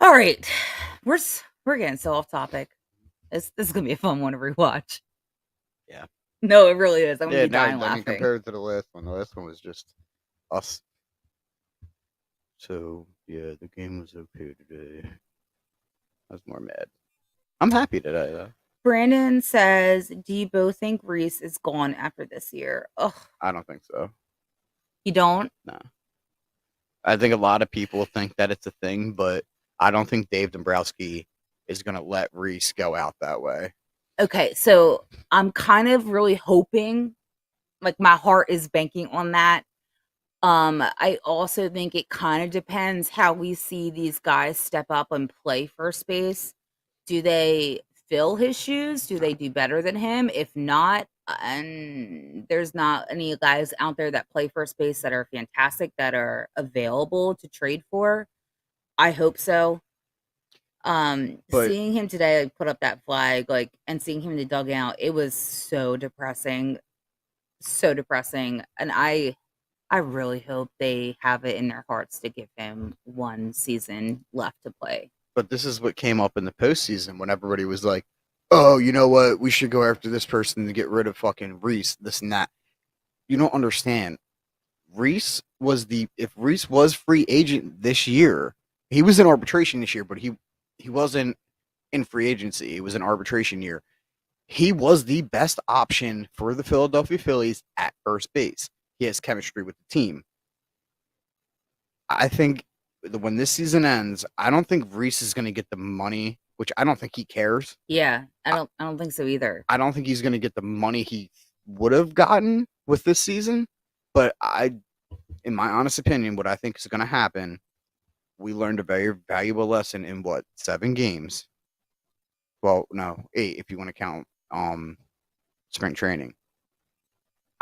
All right. We're getting so off topic. This is gonna be a fun one to rewatch. Yeah. No, it really is. I'm gonna be dying laughing. Compared to the last one was just us. So yeah, the game was okay today. I was more mad. I'm happy today though. Brandon says, do you both think Reese is gone after this year? Ugh. I don't think so. You don't? No. I think a lot of people think that it's a thing, but I don't think Dave Dombrowski is going to let Reese go out that way. Okay, so I'm kind of really hoping, like my heart is banking on that. I also think it kind of depends how we see these guys step up and play first base. Do they fill his shoes? Do they do better than him? If not, and there's not any guys out there that play first base that are fantastic, that are available to trade for, I hope so. Seeing him today, like, put up that flag, like, and seeing him in the dugout, it was so depressing. And I really hope they have it in their hearts to give him one season left to play. But this is what came up in the postseason when everybody was like, oh, you know what? We should go after this person to get rid of fucking Reese, this and that. You don't understand. If Reese was free agent this year, he was in arbitration this year, but he wasn't in free agency. It was an arbitration year. He was the best option for the Philadelphia Phillies at first base. He has chemistry with the team. I think when this season ends, I don't think Reese is going to get the money, which I don't think he cares. Yeah, I don't think so either. I don't think he's going to get the money he would have gotten with this season. But in my honest opinion, what I think is going to happen, we learned a very valuable lesson in 7 games. Well, no, 8 if you want to count spring training.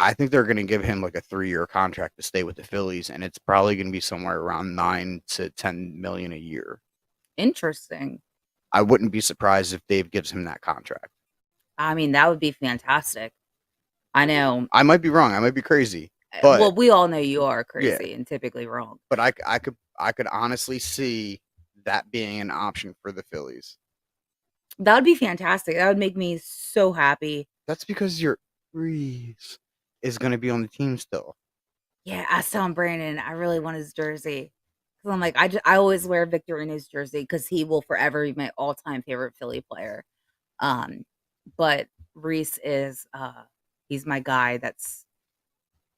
I think they're going to give him like a 3-year contract to stay with the Phillies, and it's probably going to be somewhere around $9 to $10 million a year. Interesting. I wouldn't be surprised if Dave gives him that contract. I mean, that would be fantastic. I know. I might be wrong. I might be crazy. But, well, we all know you are crazy and typically wrong. But I could honestly see that being an option for the Phillies. That would be fantastic. That would make me so happy. That's because you're Reese is going to be on the team still. Yeah, I was telling Brandon I really want his jersey. Because I'm like, I always wear Victor in his jersey because he will forever be my all-time favorite Philly player. But Reese is he's my guy that's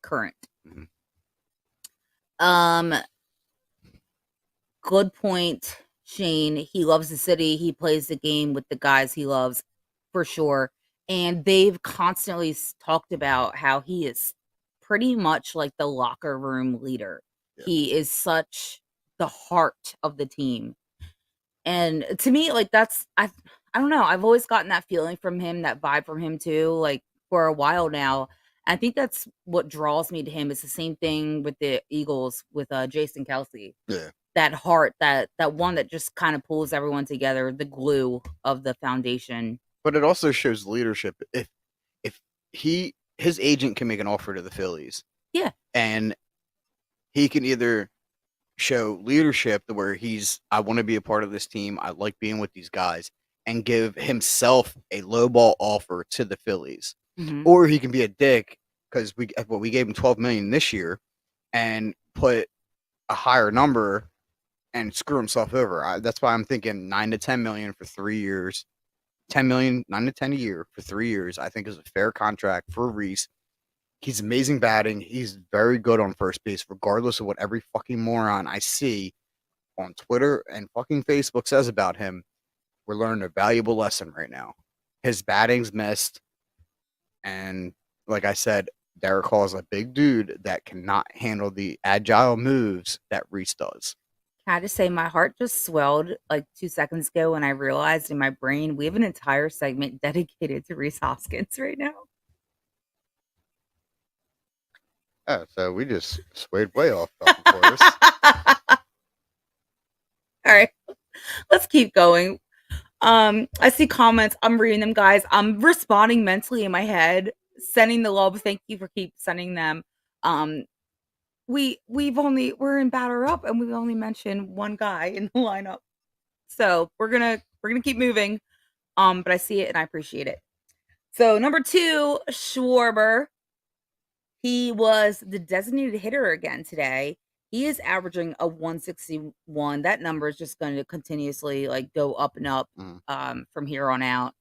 current. Mhm. Good point, Shane. He loves the city. He plays the game with the guys he loves for sure. And they've constantly talked about how he is pretty much like the locker room leader. Yeah. He is such the heart of the team. And to me, like I don't know. I've always gotten that feeling from him, that vibe from him too, like for a while now. I think that's what draws me to him. It's the same thing with the Eagles with Jason Kelsey. Yeah. That heart, that one that just kind of pulls everyone together, the glue of the foundation. But it also shows leadership. If his agent can make an offer to the Phillies, Yeah, and he can either show leadership to where I want to be a part of this team, I like being with these guys, and give himself a lowball offer to the Phillies, or he can be a dick because we gave him $12 million this year and put a higher number and screw himself over. That's why I'm thinking $9 to $10 million for 3 years. 10 million, 9 to 10 a year for 3 years, I think is a fair contract for Reese. He's amazing batting. He's very good on first base, regardless of what every fucking moron I see on Twitter and fucking Facebook says about him. We're learning a valuable lesson right now. His batting's missed. And like I said, Derek Hall is a big dude that cannot handle the agile moves that Reese does. Can I just say my heart just swelled like 2 seconds ago when I realized in my brain we have an entire segment dedicated to Reese Hoskins right now. Oh, so we just swayed way off topic course. All right, let's keep going. I see comments. I'm reading them, guys. I'm responding mentally in my head, sending the love. Thank you for keep sending them. We're in batter up and we've only mentioned one guy in the lineup. So we're gonna keep moving. But I see it and I appreciate it. So number 2, Schwarber. He was the designated hitter again today. He is averaging a 161. That number is just going to continuously like go up and up from here on out.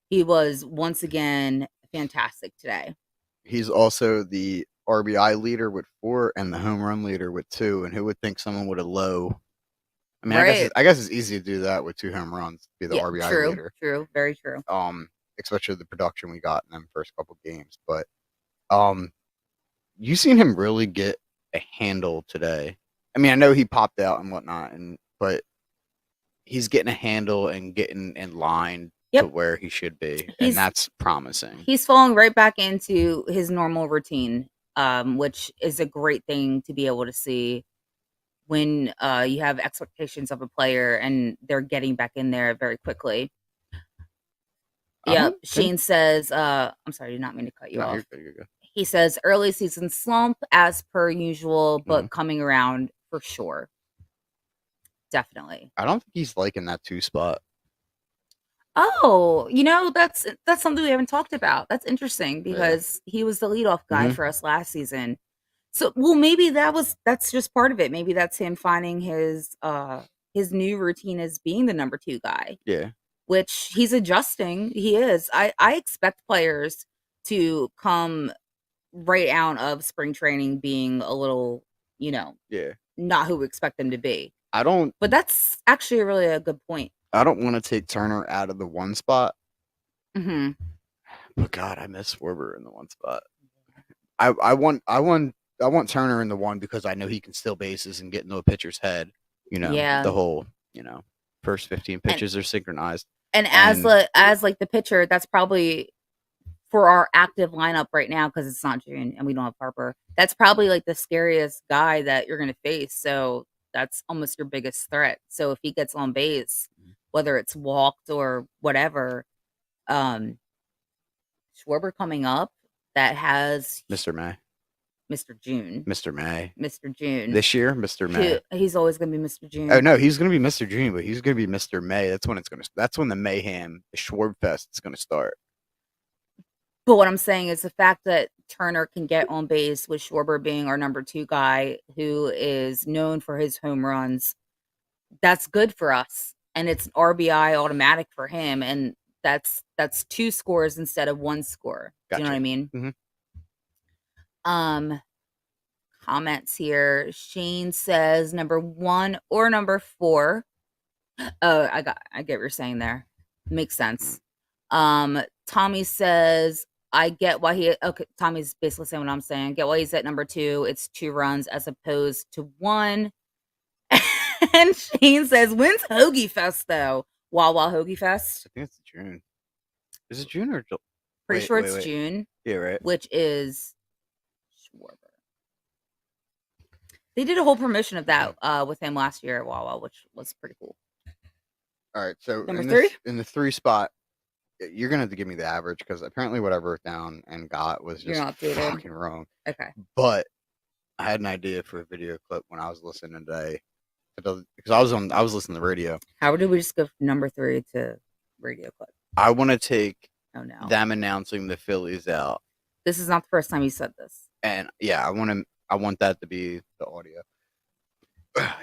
He was once again fantastic today. He's also the RBI leader with 4 and the home run leader with 2. And who would think someone with a low? I mean, right. I guess it's easy to do that with 2 home runs, be the RBI leader. True, very true. Especially the production we got in them first couple games. But you seen him really get a handle today. I mean, I know he popped out and whatnot, but he's getting a handle and getting in line to where he should be, and that's promising. He's falling right back into his normal routine, which is a great thing to be able to see when you have expectations of a player and they're getting back in there very quickly. Yeah, Shane says, I'm sorry, I did not mean to cut you off. You're good. He says early season slump as per usual, but coming around for sure. Definitely. I don't think he's liking that 2 spot. Oh, that's something we haven't talked about. That's interesting because he was the leadoff guy for us last season. So, well, maybe that's just part of it. Maybe that's him finding his new routine as being the number 2 guy. Yeah. Which he's adjusting. He is. I expect players to come right out of spring training being a little, not who we expect them to be. But that's actually really a good point. I don't want to take Turner out of the 1 spot. Mm-hmm. But God, I miss Schwarber in the 1 spot. I want Turner in the 1 because I know he can steal bases and get into a pitcher's head. The whole, first 15 pitches are synchronized. And as the pitcher, that's probably for our active lineup right now because it's not June and we don't have Harper. That's probably like the scariest guy that you're going to face. So that's almost your biggest threat. So if he gets on base, whether it's walked or whatever, Schwarber coming up that has Mr. May. Mr. June. Mr. May. Mr. June. This year, Mr. May. He's always going to be Mr. June. Oh no, he's going to be Mr. June, but he's going to be Mr. May. That's when the mayhem, the Schwarbfest is going to start. But what I'm saying is the fact that Turner can get on base with Schwarber being our number 2 guy who is known for his home runs, that's good for us. And it's RBI automatic for him. And that's 2 scores instead of 1 score. Do you know what I mean? Mm-hmm. Comments here. Shane says number 1 or number 4. Oh, I get what you're saying there. Makes sense. Tommy says, I get why Tommy's basically saying what I'm saying. Get why he's at number 2. It's 2 runs as opposed to 1. And Shane says, when's Hoagie Fest though? Wawa Hoagie Fest? I think it's June. Is it June or July? Pretty sure it's June. Yeah, right. Which is Schwarber. They did a whole promotion of that with him last year at Wawa, which was pretty cool. All right, so number 3? In the 3 spot, you're gonna have to give me the average because apparently what I wrote down and got was just fucking wrong. Okay. But I had an idea for a video clip when I was listening today because I was listening to the radio. How did we just go from number 3 to radio clip? I want to take them announcing the Phillies out. This is not the first time you said this. And yeah, I want that to be the audio.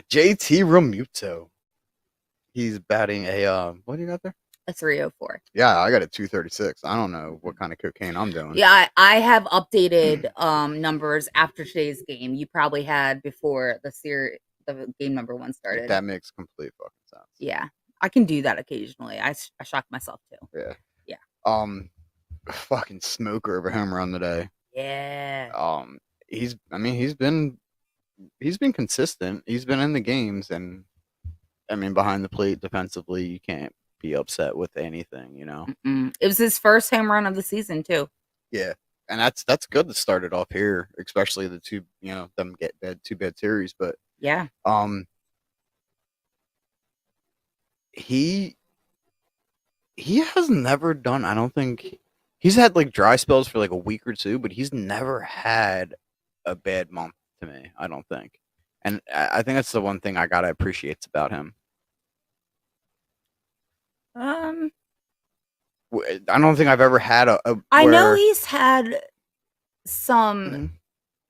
JT Realmuto. He's batting a what do you got there? A 304. Yeah, I got a 236. I don't know what kind of cocaine I'm doing. Yeah, I have updated numbers after today's game. You probably had before the game number 1 started. That makes complete fucking sense. Yeah, I can do that occasionally. I shock myself too. Yeah. Yeah. Fucking smoker of a home run today. Yeah. He's been consistent. He's been in the games, and I mean behind the plate defensively, you can't be upset with anything, you know. It was his first home run of the season too. Yeah, and that's good to start it off here, especially the 2, them get bad 2 bad series, but yeah. He has never done. I don't think he's had like dry spells for like a week or 2, but he's never had a bad month to me. I don't think, and I think that's the one thing I gotta appreciate about him. I don't think I've ever had I know he's had some,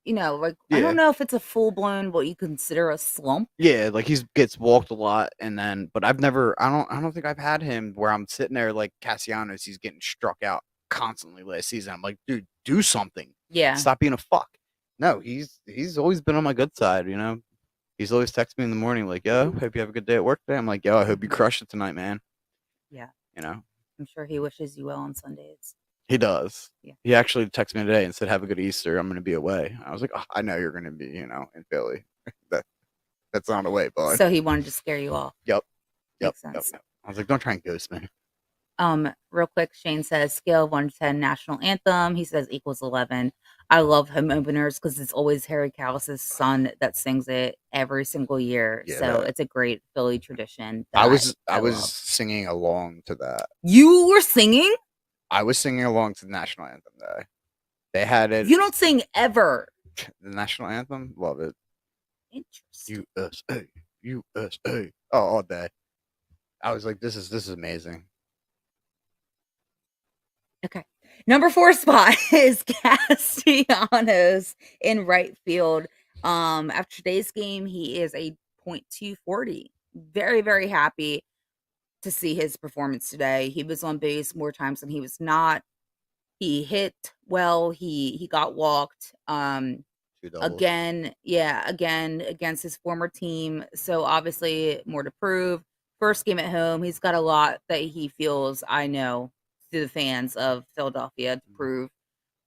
I don't know if it's a full blown what you consider a slump. Yeah, like he gets walked a lot, but I've never. I don't think I've had him where I'm sitting there like Castellanos. He's getting struck out constantly last season. I'm like, dude, do something. Yeah, stop being a fuck. No, he's always been on my good side. He's always texting me in the morning like, yo, hope you have a good day at work today. I'm like, yo, I hope you crush it tonight, man. Yeah. I'm sure he wishes you well on Sundays. He does. Yeah. He actually texted me today and said, have a good Easter. I'm going to be away. I was like, oh, I know you're going to be, in Philly. That's not away, bud. So he wanted to scare you off. Yep. Makes sense. Yep. I was like, don't try and ghost me. Real quick, Shane says scale of 1 to 10 national anthem. He says equals 11. I love home openers because it's always Harry Callis's son that sings it every single year. Yeah, so it's a great Philly tradition. I was singing along to that. You were singing? I was singing along to the national anthem day. They had it. You don't sing ever. The national anthem? Love it. Interesting. USA. Oh, all day. I was like, this is amazing. Okay. Number 4 spot is Castellanos in right field. After today's game, he is a .240. Very, very happy to see his performance today. He was on base more times than he was not. He hit well. He got walked. Again against his former team. So obviously more to prove. First game at home. He's got a lot that he feels, I know, to the fans of Philadelphia to prove.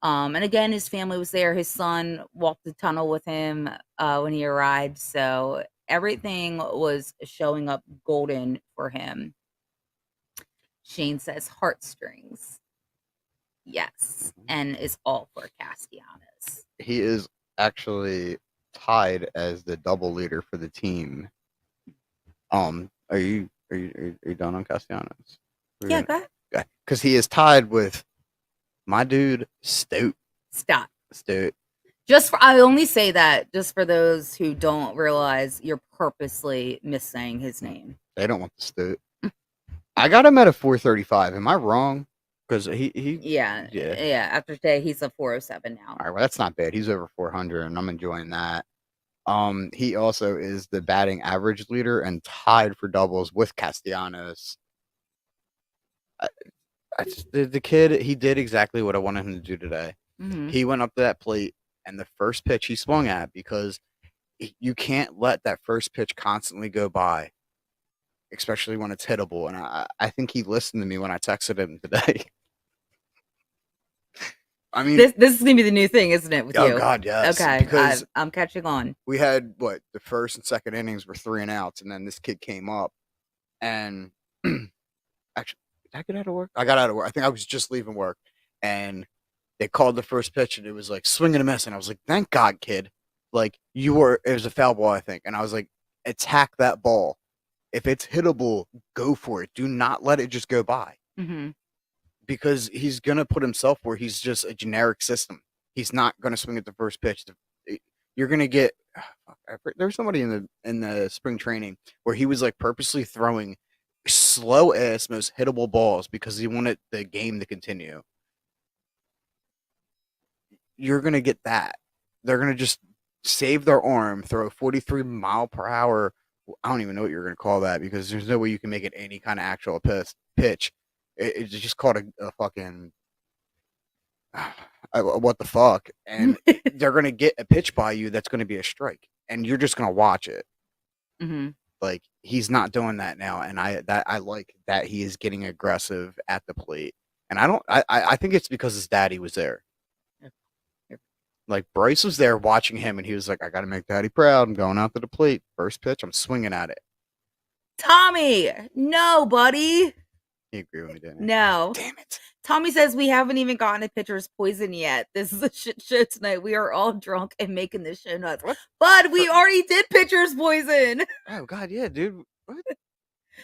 And again, his family was there. His son walked the tunnel with him when he arrived. So everything was showing up golden for him. Shane says heartstrings. Yes. And is all for Castellanos. He is actually tied as the double leader for the team. Are you done on Castellanos? Yeah, go ahead. Because he is tied with my dude Stout. Stop. Stout. I only say that just for those who don't realize you're purposely missaying his name. They don't want the Stout. I got him at a 435. Am I wrong? because Yeah. After today, he's a 407 now. All right, well, that's not bad. He's over 400, and I'm enjoying that. He also is the batting average leader and tied for doubles with Castellanos. The kid, he did exactly what I wanted him to do today. Mm-hmm. He went up to that plate, and the first pitch he swung at, because you can't let that first pitch constantly go by, especially when it's hittable. And I think he listened to me when I texted him today. I mean, this is gonna be the new thing, isn't it? With you? Oh God, yes. Okay, Because I'm catching on. we had the first and second innings were 3 and outs, and then this kid came up, and actually, did I get out of work? I got out of work. I think I was just leaving work, and they called the first pitch, and it was like swing and a miss, and I was like, "Thank God, kid!" Like it was a foul ball, I think, and I was like, "Attack that ball. If it's hittable, go for it. Do not let it just go by." Mm-hmm. Because he's gonna put himself where he's just a generic system. He's not gonna swing at the first pitch. You're gonna get. There was somebody in the spring training where he was like purposely throwing slow ass, most hittable balls because he wanted the game to continue. You're gonna get that. They're gonna just save their arm, throw a 43 mile per hour. I don't even know what you're gonna call that because there's no way you can make it any kind of actual pitch. It's just called a fucking what the fuck, and they're gonna get a pitch by you that's gonna be a strike, and you're just gonna watch it. Mm-hmm. Like he's not doing that now, and I like that he is getting aggressive at the plate, and I think it's because his daddy was there. Yep. Like Bryce was there watching him, and he was like, "I got to make Daddy proud. I'm going out to the plate. First pitch, I'm swinging at it." Tommy, no, buddy. He agreed with me, didn't he? No. Damn it. Tommy says we haven't even gotten a pitcher's poison yet. This is a shit show tonight. We are all drunk and making this show nuts. What? But we already did pitcher's poison. Oh God, yeah, dude. What?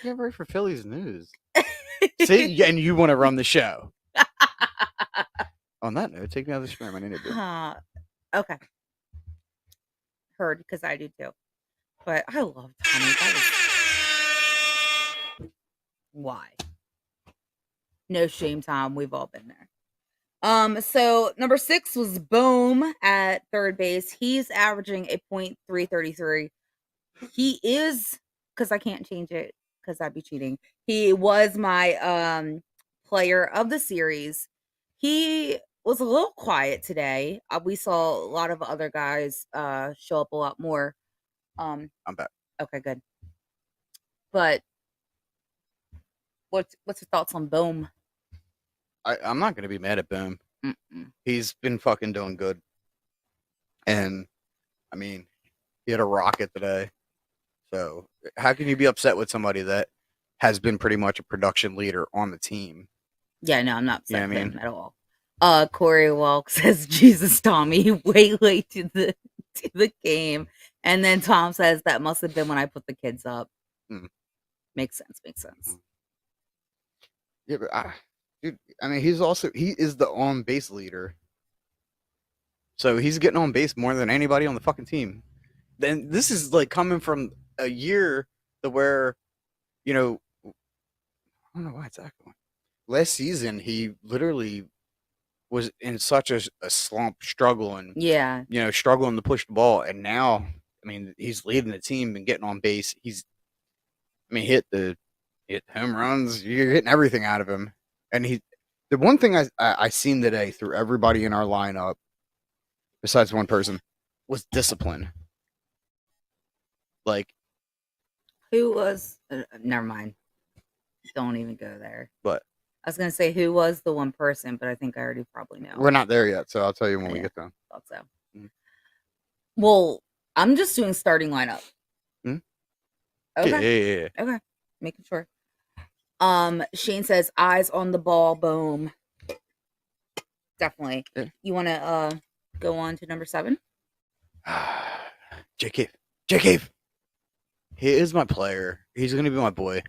Get ready for Phillies news. See, and you want to run the show. On that note, take me out of the stream. I need to do. Okay. Heard, because I do too. But I love Tommy. Why? No shame, Tom. We've all been there. So number 6 was Bohm at third base. He's averaging a .333. He is, because I can't change it because I'd be cheating. He was my player of the series. He was a little quiet today. We saw a lot of other guys show up a lot more. I'm back. Okay, good. But what's your thoughts on Bohm? I'm not gonna be mad at Boom. Mm-mm. He's been fucking doing good, and I mean, he had a rocket today. So how can you be upset with somebody that has been pretty much a production leader on the team? Yeah, no, I'm not upset with him at all. Corey Walk says, "Jesus, Tommy, way late to the game," and then Tom says that must have been when I put the kids up. Makes sense. Yeah, but dude, I mean, he is the on base leader, so he's getting on base more than anybody on the fucking team. Then this is like coming from a year to where, I don't know why it's that going. Last season, he literally was in such a slump, struggling. Yeah. Struggling to push the ball, and now, I mean, he's leading the team and getting on base. Hit home runs. You're getting everything out of him. And the one thing I seen today through everybody in our lineup, besides one person, was discipline. Like, who was? Never mind. Don't even go there. But I was gonna say who was the one person, but I think I already probably know. We're not there yet, so I'll tell you when we get there. Thought so. Well, I'm just doing starting lineup. Okay. Yeah. Okay. Making sure. Shane says eyes on the ball, Boom. Definitely. Yeah. You want to go on to number 7? J Cave. He is my player. He's gonna be my boy.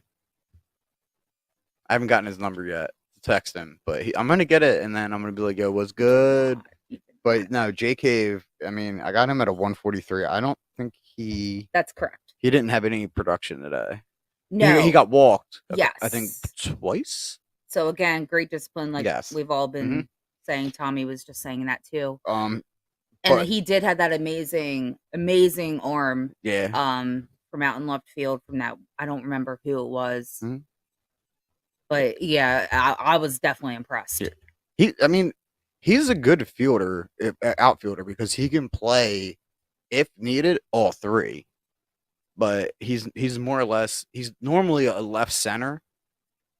I haven't gotten his number yet to text him, but I'm gonna get it, and then I'm gonna be like, "Yo, what's good?" But no, J Cave. I mean, I got him at a 143. I don't think That's correct. He didn't have any production today. No, he got walked. Yes, I think twice. So again, great discipline. Like Yes. we've all been saying. Tommy was just saying that too. But And he did have that amazing arm. yeah. From out in left field from that. I don't remember who it was. Mhm. But yeah, I was definitely impressed. Yeah. He's a good fielder, outfielder, because he can play, if needed, all three. But he's more or less, he's normally a left center,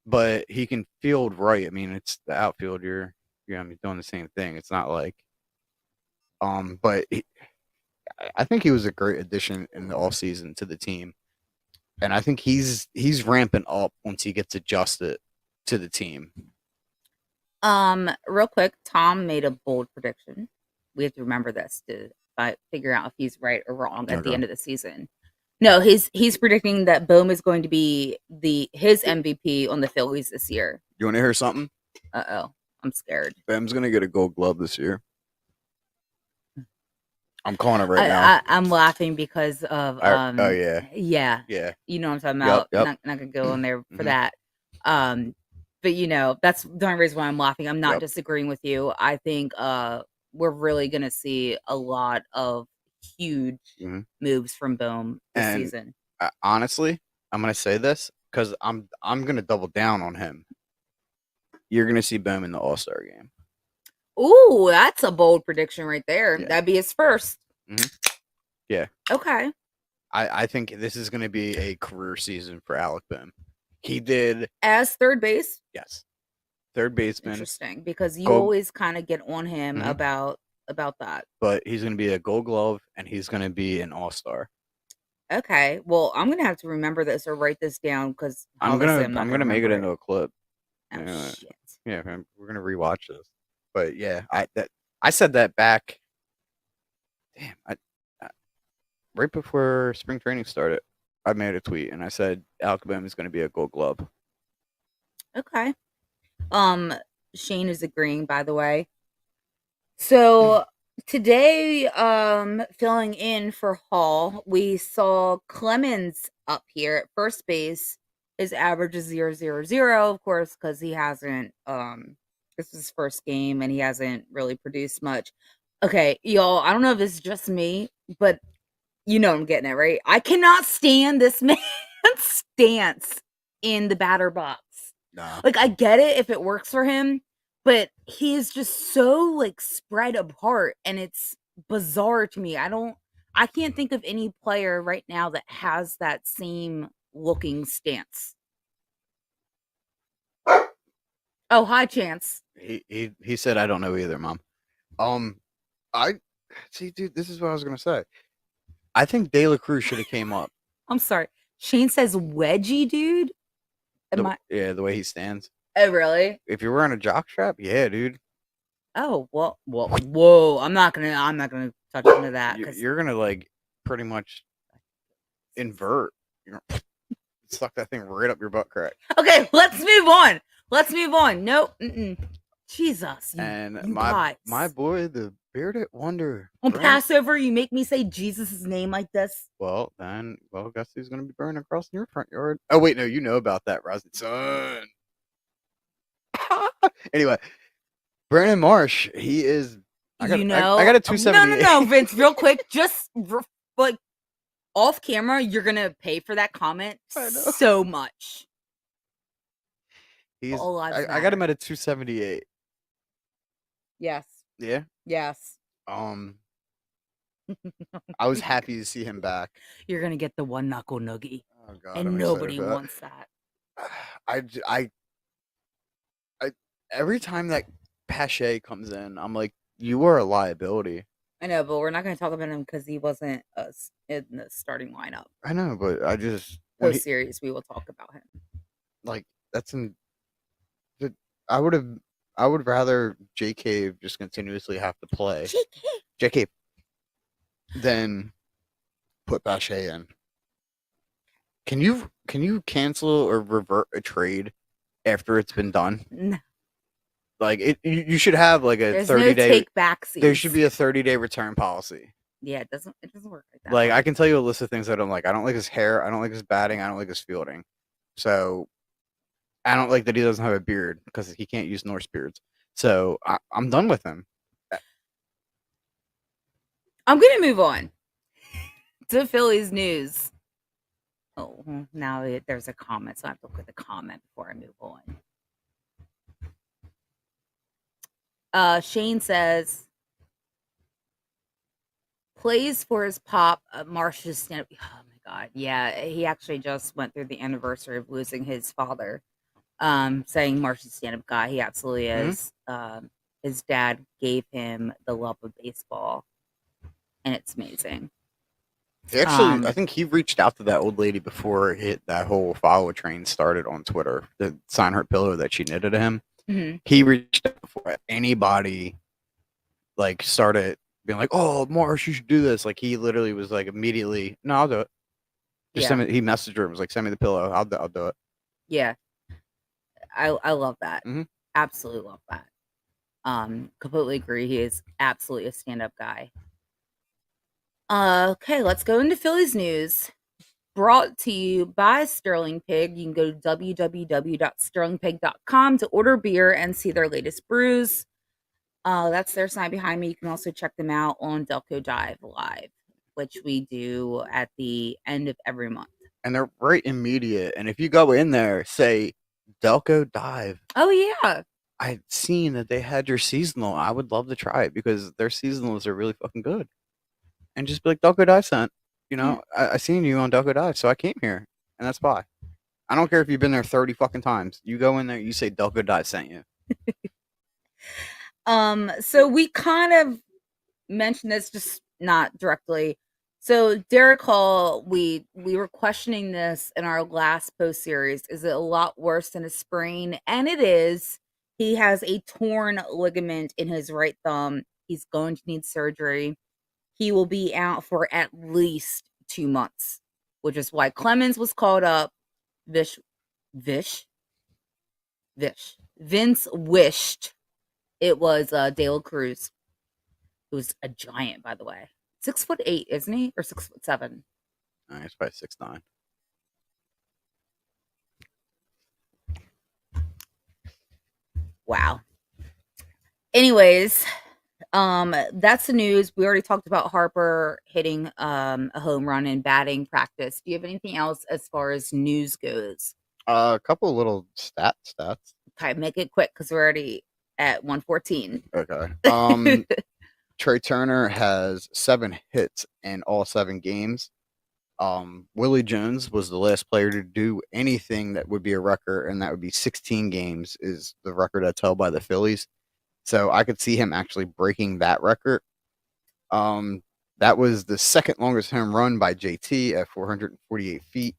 but he can field right. I mean, it's the outfield. You're doing the same thing. It's not like, but I think he was a great addition in the off season to the team, and I think he's ramping up once he gets adjusted to the team. Real quick, Tom made a bold prediction. We have to remember this to figure out if he's right or wrong at the end of the season. No, he's predicting that Bohm is going to be his MVP on the Phillies this year. You want to hear something? Uh-oh. I'm scared. Bam's gonna get a Gold Glove this year. I'm calling it right now. I'm laughing because of oh yeah. Yeah. You know what I'm talking about. Yep. Not gonna go in there for that. But that's the only reason why I'm laughing. I'm not disagreeing with you. I think we're really gonna see a lot of huge moves from Bohm this season. Honestly, I'm gonna say this because I'm gonna double down on him. You're gonna see Bohm in the All-Star game. Ooh, that's a bold prediction right there. Yeah. That'd be his first. Yeah. Okay. I think this is gonna be a career season for Alec Bohm. He did as third base. Yes, third baseman. Interesting, because you always kind of get on him about that. But he's going to be a Gold Glove, and he's going to be an All-Star. Okay, well, I'm going to have to remember this or write this down because I'm gonna make it into a clip. Oh, shit. Yeah, we're gonna rewatch this. But yeah, I said that back. Damn, I right before spring training started. I made a tweet and I said Alec Bohm is going to be a Gold Glove. Okay. Shane is agreeing, by the way. So today, filling in for Hall, we saw Clemens up here at first base. His average is 0.000, of course, because he hasn't. This is his first game and he hasn't really produced much. Okay, y'all. I don't know if it's just me, but I'm getting it right. I cannot stand this man's stance in the batter box. Nah. Like, I get it if it works for him, but he is just so spread apart, and it's bizarre to me. I can't think of any player right now that has that same looking stance. Oh, hi, Chance. He said I don't know either, Mom. I see, dude. This is what I was gonna say. I think De La Cruz should have came up. I'm sorry. Shane says wedgie, dude. The way he stands. Oh, really? If you're wearing a jock strap, yeah, dude. Oh, well, whoa! I'm not gonna touch into that because you're gonna pretty much invert. Suck that thing right up your butt crack. Okay, let's move on. Nope. Jesus. And my boy, the bearded wonder. On Passover, you make me say Jesus' name like this. Well, guess who's gonna be burning across your front yard? Oh wait, no, you know about that, Rising Sun. Anyway, Brandon Marsh, he is. I got a 278. No, Vince, real quick, just off camera, you're gonna pay for that comment so much. I got him at a 278. Yes. Yeah. Yes. I was happy to see him back. You're gonna get the one knuckle noogie. Oh God, and nobody wants that. I every time that Pache comes in, I'm like, you are a liability. I know, but we're not going to talk about him because he wasn't in the starting lineup. I know, but I just post series we will talk about him. I would rather JK just continuously have to play JK than put Pache in. Can you cancel or revert a trade after it's been done? No. You should have a 30-day take back seats. There should be a 30-day return policy. Yeah, it doesn't work like that. I can tell you a list of things I don't like. I don't like his hair. I don't like his batting. I don't like his fielding. So I don't like that he doesn't have a beard because he can't use Norse beards. So I'm done with him. I'm going to move on to Phillies news. Oh, now there's a comment, so I have to look at the comment before I move on. Shane says, plays for his pop, Marsh's stand-up. Oh my God. Yeah, he actually just went through the anniversary of losing his father. Saying Marsh's stand-up guy. He absolutely is. His dad gave him the love of baseball, and it's amazing. Actually, I think he reached out to that old lady before that whole follow train started on Twitter to sign her pillow that she knitted to him. Mm-hmm. He reached out before anybody like started being like, "Oh, Marsh, you should do this." Like he literally was like immediately, "No, I'll do it." Just send me. He messaged her and was like, "Send me the pillow. I'll do it." Yeah, I love that. Mm-hmm. Absolutely love that. Completely agree. He is absolutely a stand-up guy. Okay, let's go into Phillies news. Brought to you by Sterling Pig. You can go to www.sterlingpig.com to order beer and see their latest brews. That's their sign behind me. You can also check them out on Delco Dive Live, which we do at the end of every month. And they're right immediate. And if you go in there, say Delco Dive. Oh yeah. I'd seen that they had your seasonal. I would love to try it because their seasonals are really fucking good. And just be like, Delco Dive sent. You know, I seen you on Delco Dive, so I came here. And that's why. I don't care if you've been there 30 fucking times. You go in there, you say Delco Dive sent you. So we kind of mentioned this, just not directly. So Derek Hall, we were questioning this in our last post series. Is it a lot worse than a sprain? And it is. He has a torn ligament in his right thumb. He's going to need surgery. He will be out for at least 2 months, which is why Clemens was called up. Vince wished it was De La Cruz, who's a giant, by the way. 6'8", isn't he? Or 6'7"? He's probably 6'9". Wow. Anyways, that's the news. We already talked about Harper hitting a home run in batting practice. Do you have anything else as far as news goes? A couple little stats. Okay, make it quick because we're already at 1:14. Okay. Trey Turner has 7 hits in all 7 games. Willie Jones was the last player to do anything that would be a record, and that would be 16 games is the record that's held by the Phillies. So I could see him actually breaking that record. That was the second longest home run by JT at 448 feet.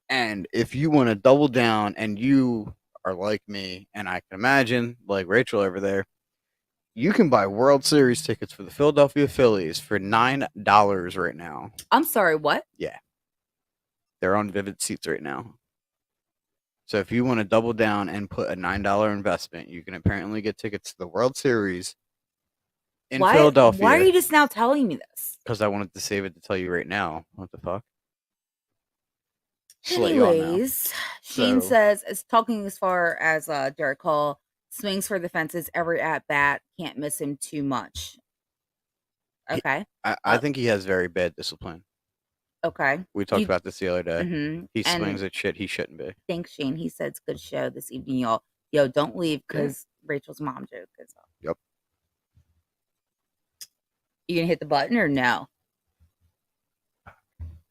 And if you want to double down and you are like me, and I can imagine like Rachel over there, you can buy World Series tickets for the Philadelphia Phillies for $9 right now. I'm sorry, what? Yeah. They're on Vivid Seats right now. So if you want to double down and put a $9 investment, you can apparently get tickets to the World Series in Philadelphia. Why are you just now telling me this? Because I wanted to save it to tell you right now. What the fuck? Anyways, Shane says, is talking as far as Derek Hall, swings for the fences every at bat, can't miss him too much. Okay. I think he has very bad discipline. Okay. We talked about this the other day. Mm-hmm. He swings at shit he shouldn't be. Thanks, Shane. He said it's a good show this evening, y'all. Yo, don't leave because Rachel's mom joke is up. Yep. You gonna hit the button or no?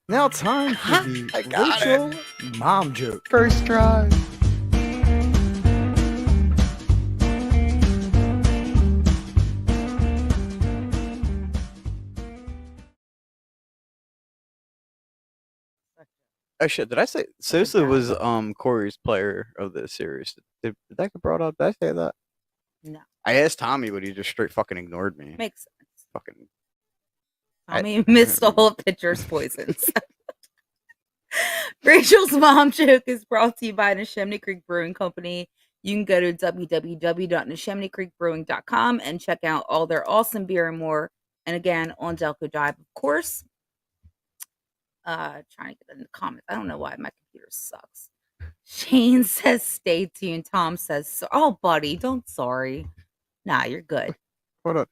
Now time for the Rachel mom joke. First try. Oh shit! Did I say Sosa was Corey's player of the series? Did that get brought up? Did I say that? No. I asked Tommy, but he just straight fucking ignored me. Makes sense. Fucking. Tommy missed all of pitcher's poisons. Rachel's mom joke is brought to you by Neshaminy Creek Brewing Company. You can go to www.neshaminy-creek-brewing.com and check out all their awesome beer and more. And again, on Delco Drive, of course. Trying to get in the comments. I don't know why my computer sucks. Shane says stay tuned. Tom says, oh, buddy, don't sorry. Nah, you're good. Hold on.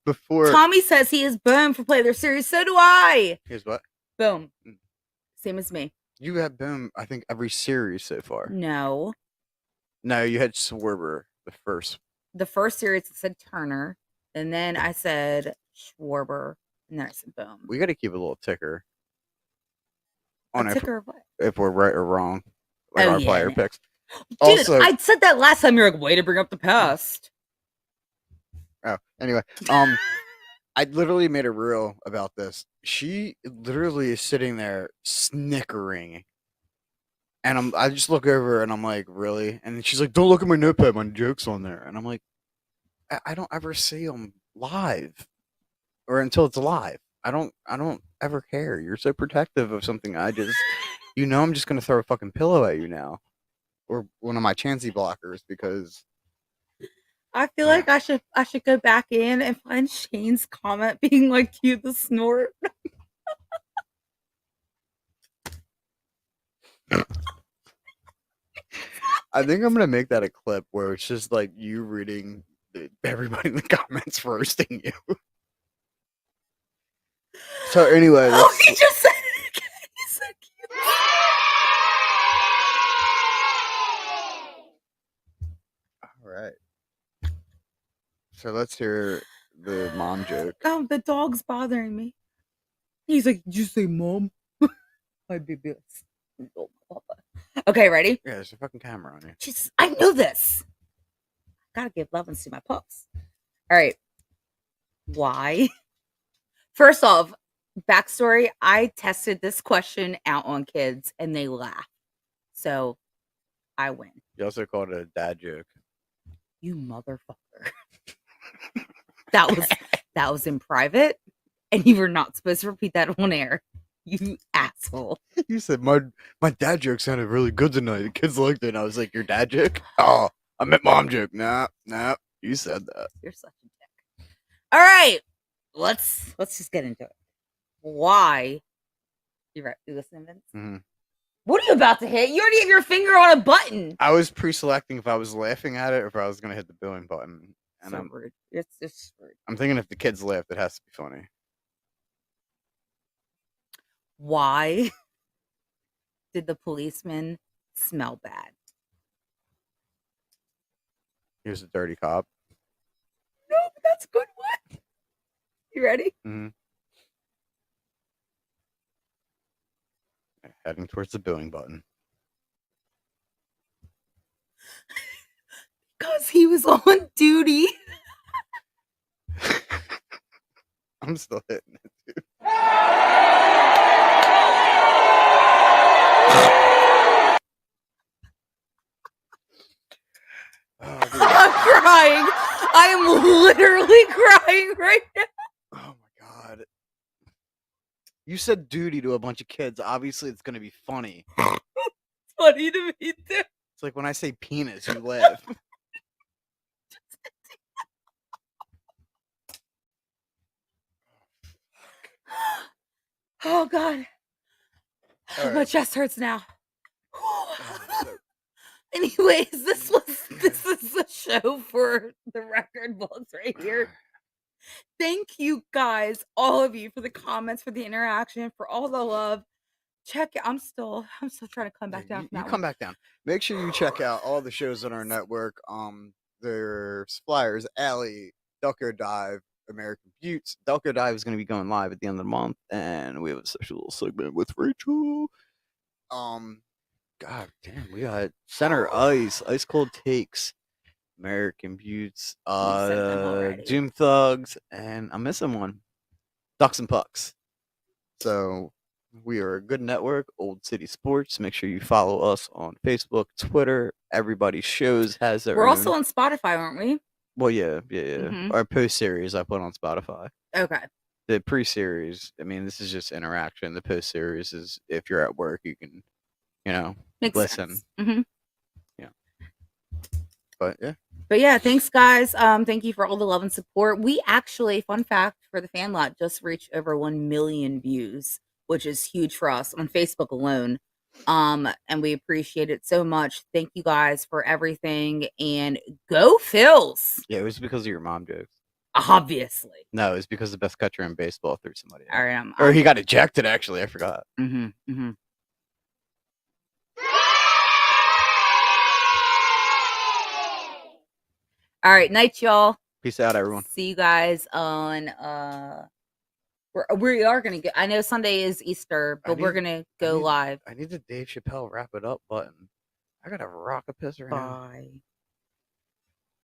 Before Tommy says he is boom for play their series. So do I. here's what Boom. Same as me. you have been. I think every series so far. No. No, you had Schwarber the first. The first series it said Turner, and then I said Schwarber, and then I said boom. We got to keep a little ticker on A ticker of what? if we're right or wrong, like Oh, our yeah, player no. picks. Dude, Also, I said that last time. You're like, way to bring up the past. oh, anyway, I literally made a reel about this. She literally is sitting there snickering. And I just look over and I'm like, really? And she's like, don't look at my notepad, my joke's on there. And I'm like, I don't ever see them live or until it's live. I don't ever care. You're so protective of something. I'm just going to throw a fucking pillow at you now. Or one of my Chansey blockers because I feel like I should go back in and find Shane's comment being like, cue the snort. I think I'm gonna make that a clip where it's just like you reading everybody in the comments roasting you. So anyway, Oh, he just said it again. He's so cute. all right. So let's hear the mom joke. Oh, the dog's bothering me. He's like, did you say mom? My baby. Okay, ready? Yeah, there's a fucking camera on you. Jeez, I know this. Gotta give love and see my pups. All right. Why? First off, backstory, I tested this question out on kids and they laughed. So I win. You also called it a dad joke. You motherfucker. that was in private, and you were not supposed to repeat that on air. You asshole. You said my dad joke sounded really good tonight. The kids liked it. And I was like, your dad joke? Oh, I meant mom joke. Nah, you said that. You're such a dick. All right. Let's just get into it. Why? You right? You listening, Vince? Mm-hmm. What are you about to hit? You already have your finger on a button. I was pre-selecting if I was laughing at it or if I was gonna hit the billing button. And So rude. It's just rude. I'm thinking if the kids laughed, it has to be funny. Why did the policeman smell bad? Here's a dirty cop. No, but that's a good one. You ready? Mm-hmm. Heading towards the billing button. Because he was on duty. I'm still hitting it, dude. Oh, dude. I'm crying. I am literally crying right now. Oh my god. You said duty to a bunch of kids. Obviously, it's gonna be funny. It's funny to me too. It's like when I say penis, you laugh. Oh god. All My right. chest hurts now. Oh, so- Anyways, this is a show for the record books right here. Thank you guys, all of you, for the comments, for the interaction, for all the love. Check it. I'm still trying to come back down. You come back down. Make sure you check out all the shows on our network. There's Flyers, Alley, Delco Dive, American Buttes. Delco Dive is going to be going live at the end of the month, and we have a special little segment with Rachel. God damn, we got Center Ice, Ice Cold Takes, American Buttes, Doom Thugs, and I'm missing one, Ducks and Pucks. So we are a good network, Old City Sports. Make sure you follow us on Facebook, Twitter. Everybody's shows has their We're own. also on Spotify, aren't we? Well, yeah. Mhm. Our post series I put on Spotify. Okay. The pre-series, I mean, this is just interaction. The post series is if you're at work, you can, Makes listen. sense. Mm-hmm. But yeah. But yeah, thanks guys. Thank you for all the love and support. We actually, fun fact for the fan lot, just reached over 1 million views, which is huge for us on Facebook alone. And we appreciate it so much. Thank you guys for everything, and go Phils. Yeah, it was because of your mom jokes. Obviously. No, it was because the best catcher in baseball threw somebody out. All right, Or he got ejected, actually. I forgot. All right, night, y'all. Peace out, everyone. See you guys on we are gonna go. I know Sunday is Easter, but we're gonna go live. I need the Dave Chappelle wrap it up button. I gotta rock a pisser now. Bye.